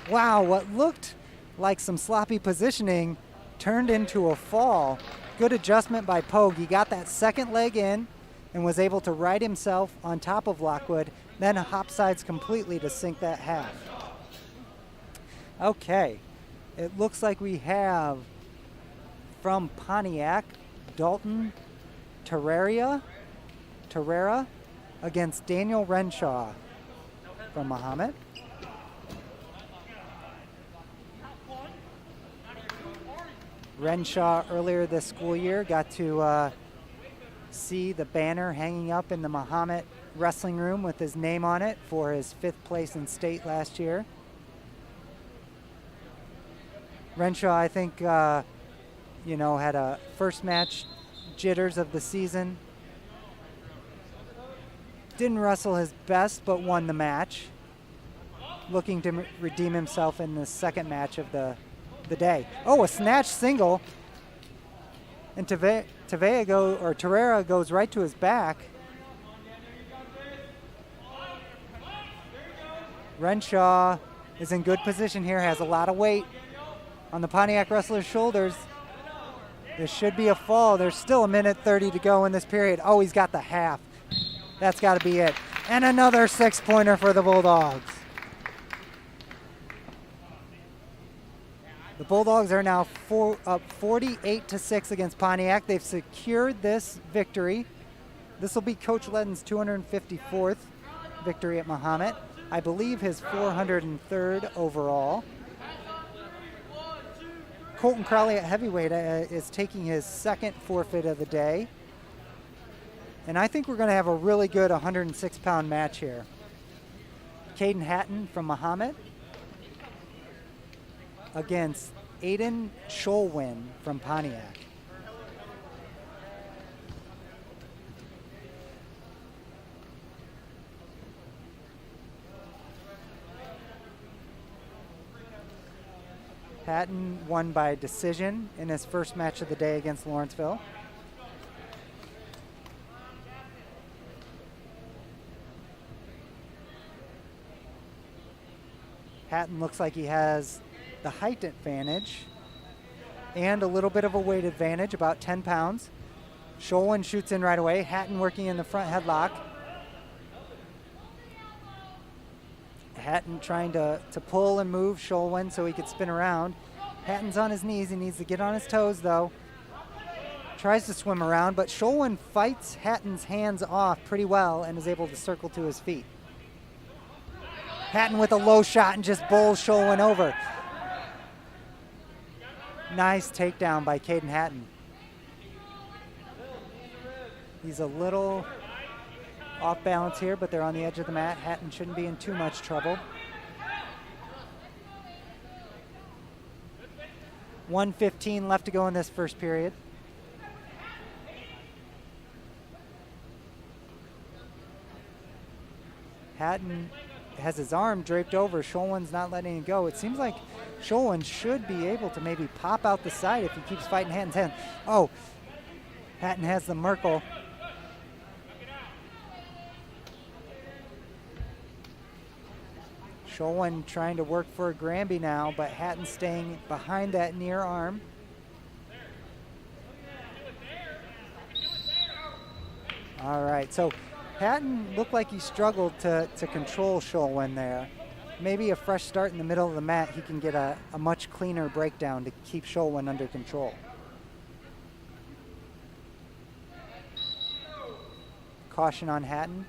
Wow, what looked like some sloppy positioning turned into a fall. Good adjustment by Pogue. He got that second leg in and was able to right himself on top of Lockwood, then hop sides completely to sink that half. Okay, it looks like we have from Pontiac, Dalton Terrera against Daniel Renshaw from Mahomet. Renshaw earlier this school year got to see the banner hanging up in the Mahomet wrestling room with his name on it for his 5th place in state last year. Renshaw, I think, had a first match jitters of the season. Didn't wrestle his best, but won the match. Looking to redeem himself in the second match of the day. Oh, a snatch single. And Terrera goes right to his back. Renshaw is in good position here, has a lot of weight on the Pontiac wrestler's shoulders. This should be a fall. There's still 1:30 to go in this period. Oh, he's got the half. That's got to be it. And another 6-pointer for the Bulldogs. The Bulldogs are now up 48-6 against Pontiac. They've secured this victory. This will be Coach Ledden's 254th victory at Mahomet. I believe his 403rd overall. Colton Crowley at heavyweight is taking his second forfeit of the day. And I think we're going to have a really good 106-pound match here. Caden Hatton from Mahomet against Aiden Scholwin from Pontiac. Hatton won by decision in his first match of the day against Lawrenceville. Hatton looks like he has the height advantage and a little bit of a weight advantage, about 10 pounds. Scholwin shoots in right away. Hatton working in the front headlock. Hatton trying to pull and move Scholwen so he could spin around. Hatton's on his knees. He needs to get on his toes, though. Tries to swim around, but Scholwen fights Hatton's hands off pretty well and is able to circle to his feet. Hatton with a low shot and just bowls Scholwen over. Nice takedown by Caden Hatton. He's a little off balance here, but they're on the edge of the mat. Hatton shouldn't be in too much trouble. 1:15 left to go in this first period. Hatton has his arm draped over. Scholwen's not letting it go. It seems like Scholwen should be able to maybe pop out the side if he keeps fighting Hatton's hand. Oh, Hatton has the Merkle. Scholwen trying to work for a Granby now, but Hatton staying behind that near arm. All right, so Hatton looked like he struggled to control Scholwen there. Maybe a fresh start in the middle of the mat, he can get a much cleaner breakdown to keep Scholwen under control. Caution on Hatton.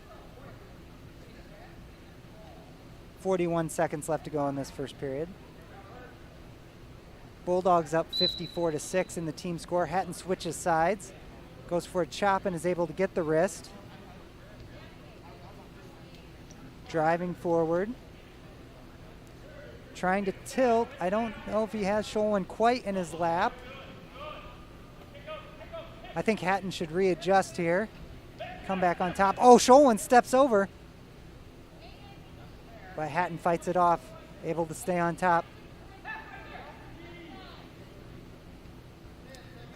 41 seconds left to go in this first period. Bulldogs up 54-6 in the team score. Hatton switches sides, goes for a chop and is able to get the wrist. Driving forward. Trying to tilt. I don't know if he has Scholwen quite in his lap. I think Hatton should readjust here. Come back on top. Oh, Scholwen steps over. But Hatton fights it off, able to stay on top.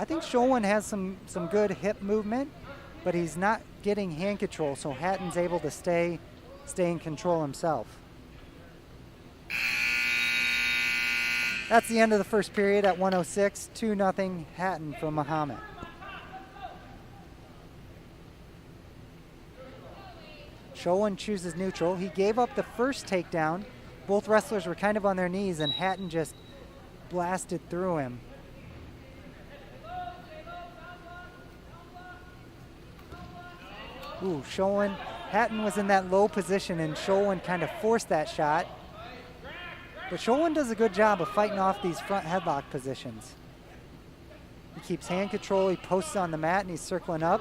I think Scholwen has some good hip movement, but he's not getting hand control, so Hatton's able to stay in control himself. That's the end of the first period at 1:06, 2-0 Hatton from Mahomet. Scholwen chooses neutral. He gave up the first takedown. Both wrestlers were kind of on their knees, and Hatton just blasted through him. Ooh, Hatton was in that low position, and Scholwen kind of forced that shot. But Scholwen does a good job of fighting off these front headlock positions. He keeps hand control. He posts on the mat, and he's circling up.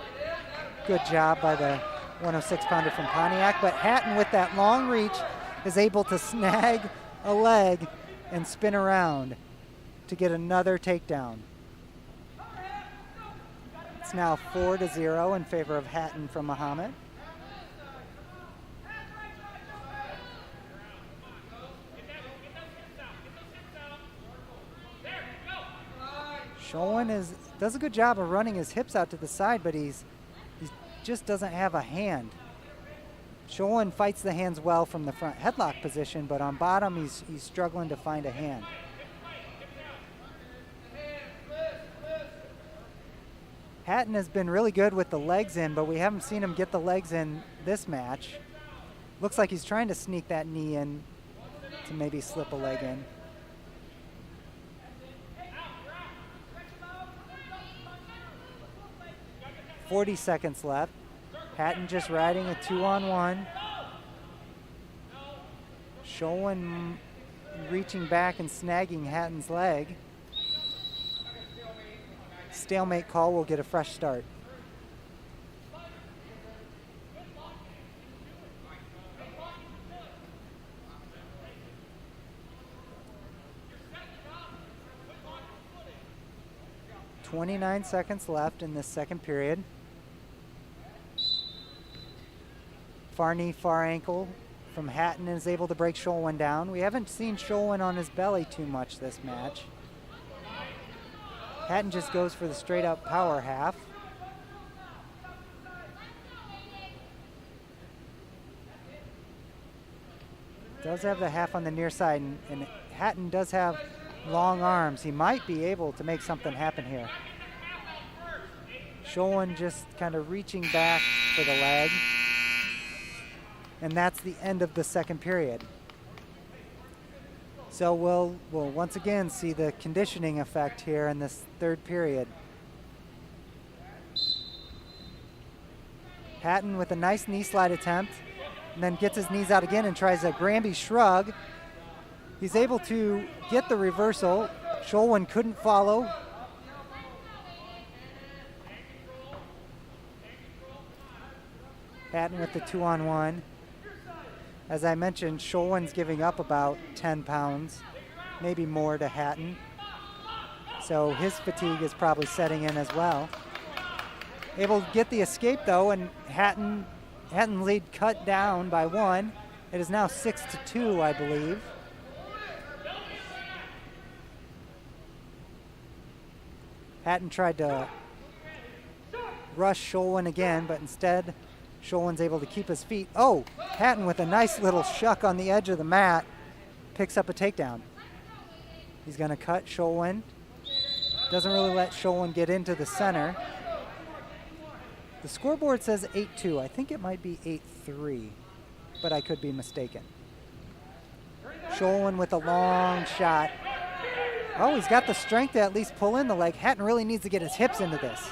Good job by the 106-pounder from Pontiac, but Hatton with that long reach is able to snag a leg and spin around to get another takedown. It's now 4-0 in favor of Hatton from Mahomet. Scholwen does a good job of running his hips out to the side, but he just doesn't have a hand. Scholwen fights the hands well from the front headlock position, but on bottom he's struggling to find a hand. Hatton has been really good with the legs in, but we haven't seen him get the legs in this match. Looks like he's trying to sneak that knee in to maybe slip a leg in. .40 seconds left. Hatton just riding a 2-on-1. Scholwen reaching back and snagging Hatton's leg. Stalemate call will get a fresh start. .29 seconds left in this second period. Far knee, far ankle from Hatton is able to break Scholwen down. We haven't seen Scholwen on his belly too much this match. Hatton just goes for the straight up power half. Does have the half on the near side, and Hatton does have long arms. He might be able to make something happen here. Scholwen just kind of reaching back for the leg. And that's the end of the second period. So we'll once again see the conditioning effect here in this third period. Hatton with a nice knee slide attempt, and then gets his knees out again and tries a Granby shrug. He's able to get the reversal. Sholwin couldn't follow. Hatton with the 2-on-1. As I mentioned, Sholwin's giving up about 10 pounds, maybe more to Hatton. So his fatigue is probably setting in as well. Able to get the escape though, and Hatton lead cut down by 1. It is now 6-2, I believe. Hatton tried to rush Sholwin again, but instead Sholwin's able to keep his feet. Oh, Hatton with a nice little shuck on the edge of the mat picks up a takedown. He's going to cut Sholwin. Doesn't really let Sholwin get into the center. The scoreboard says 8-2. I think it might be 8-3, but I could be mistaken. Sholwin with a long shot. Oh, he's got the strength to at least pull in the leg. Hatton really needs to get his hips into this.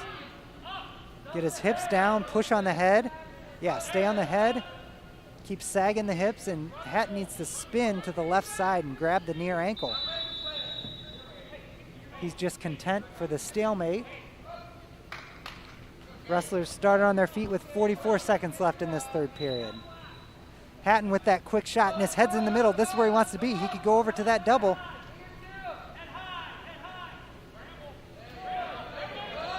Get his hips down, push on the head. Yeah, stay on the head. Keep sagging the hips, and Hatton needs to spin to the left side and grab the near ankle. He's just content for the stalemate. Wrestlers started on their feet with 44 seconds left in this third period. Hatton with that quick shot, and his head's in the middle. This is where he wants to be. He could go over to that double.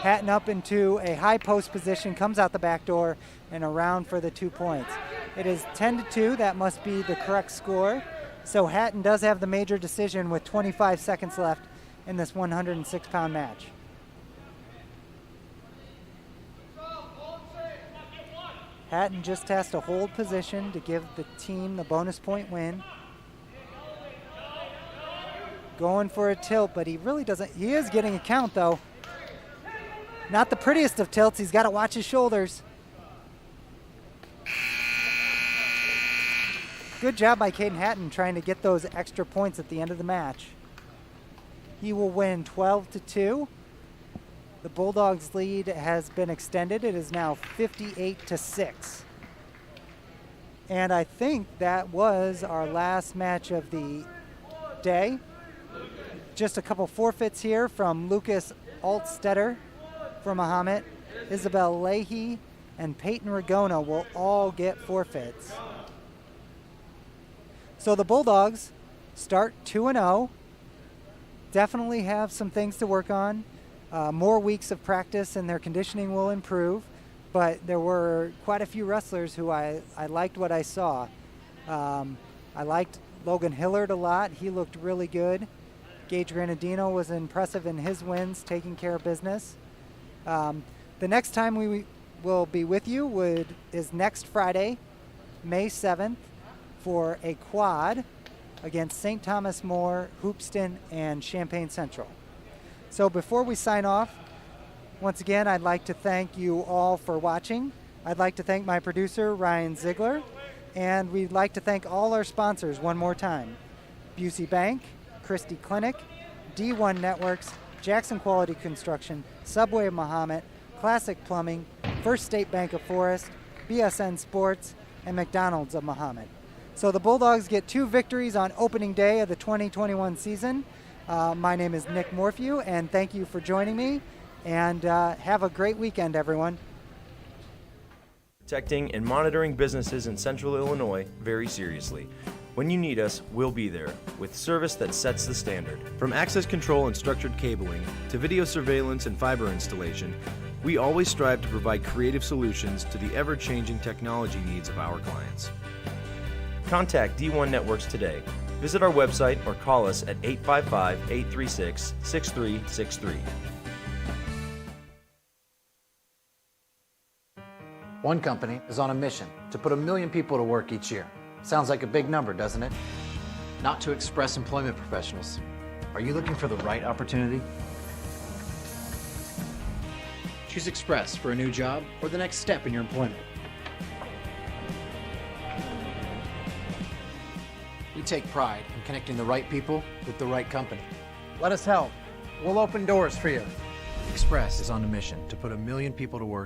Hatton up into a high post position, comes out the back door, and around for the 2 points. It is 10-2. That must be the correct score. So Hatton does have the major decision with 25 seconds left in this 106-pound match. Hatton just has to hold position to give the team the bonus point win. Going for a tilt, but he really doesn't. He is getting a count, though. Not the prettiest of tilts. He's got to watch his shoulders. Good job by Caden Hatton trying to get those extra points at the end of the match. He will win 12-2. The Bulldogs' lead has been extended. It is now 58-6. And I think that was our last match of the day. Just a couple forfeits here from Lucas Altstetter for Mahomet. Isabel Leahy and Peyton Ragona will all get forfeits. So the Bulldogs start 2-0. Definitely have some things to work on. More weeks of practice and their conditioning will improve, but there were quite a few wrestlers who I liked what I saw. I liked Logan Hillard a lot. He looked really good. Gage Granadino was impressive in his wins, taking care of business. The next time we will be with you is next Friday, May 7th, for a quad against St. Thomas More, Hoopston, and Champaign Central. So before we sign off, once again, I'd like to thank you all for watching. I'd like to thank my producer, Ryan Ziegler, and we'd like to thank all our sponsors one more time. Busey Bank, Christie Clinic, D1 Networks, Jackson Quality Construction, Subway of Mahomet, Classic Plumbing, First State Bank of Forest, BSN Sports, and McDonald's of Mahomet. So the Bulldogs get 2 victories on opening day of the 2021 season. My name is Nick Morphew, and thank you for joining me, and have a great weekend, everyone. Protecting and monitoring businesses in Central Illinois very seriously. When you need us, we'll be there, with service that sets the standard. From access control and structured cabling, to video surveillance and fiber installation, we always strive to provide creative solutions to the ever-changing technology needs of our clients. Contact D1 Networks today. Visit our website or call us at 855-836-6363. One company is on a mission to put 1 million people to work each year. Sounds like a big number, doesn't it? Not to Express Employment Professionals. Are you looking for the right opportunity? Choose Express for a new job or the next step in your employment. We take pride in connecting the right people with the right company. Let us help. We'll open doors for you. Express is on a mission to put 1 million people to work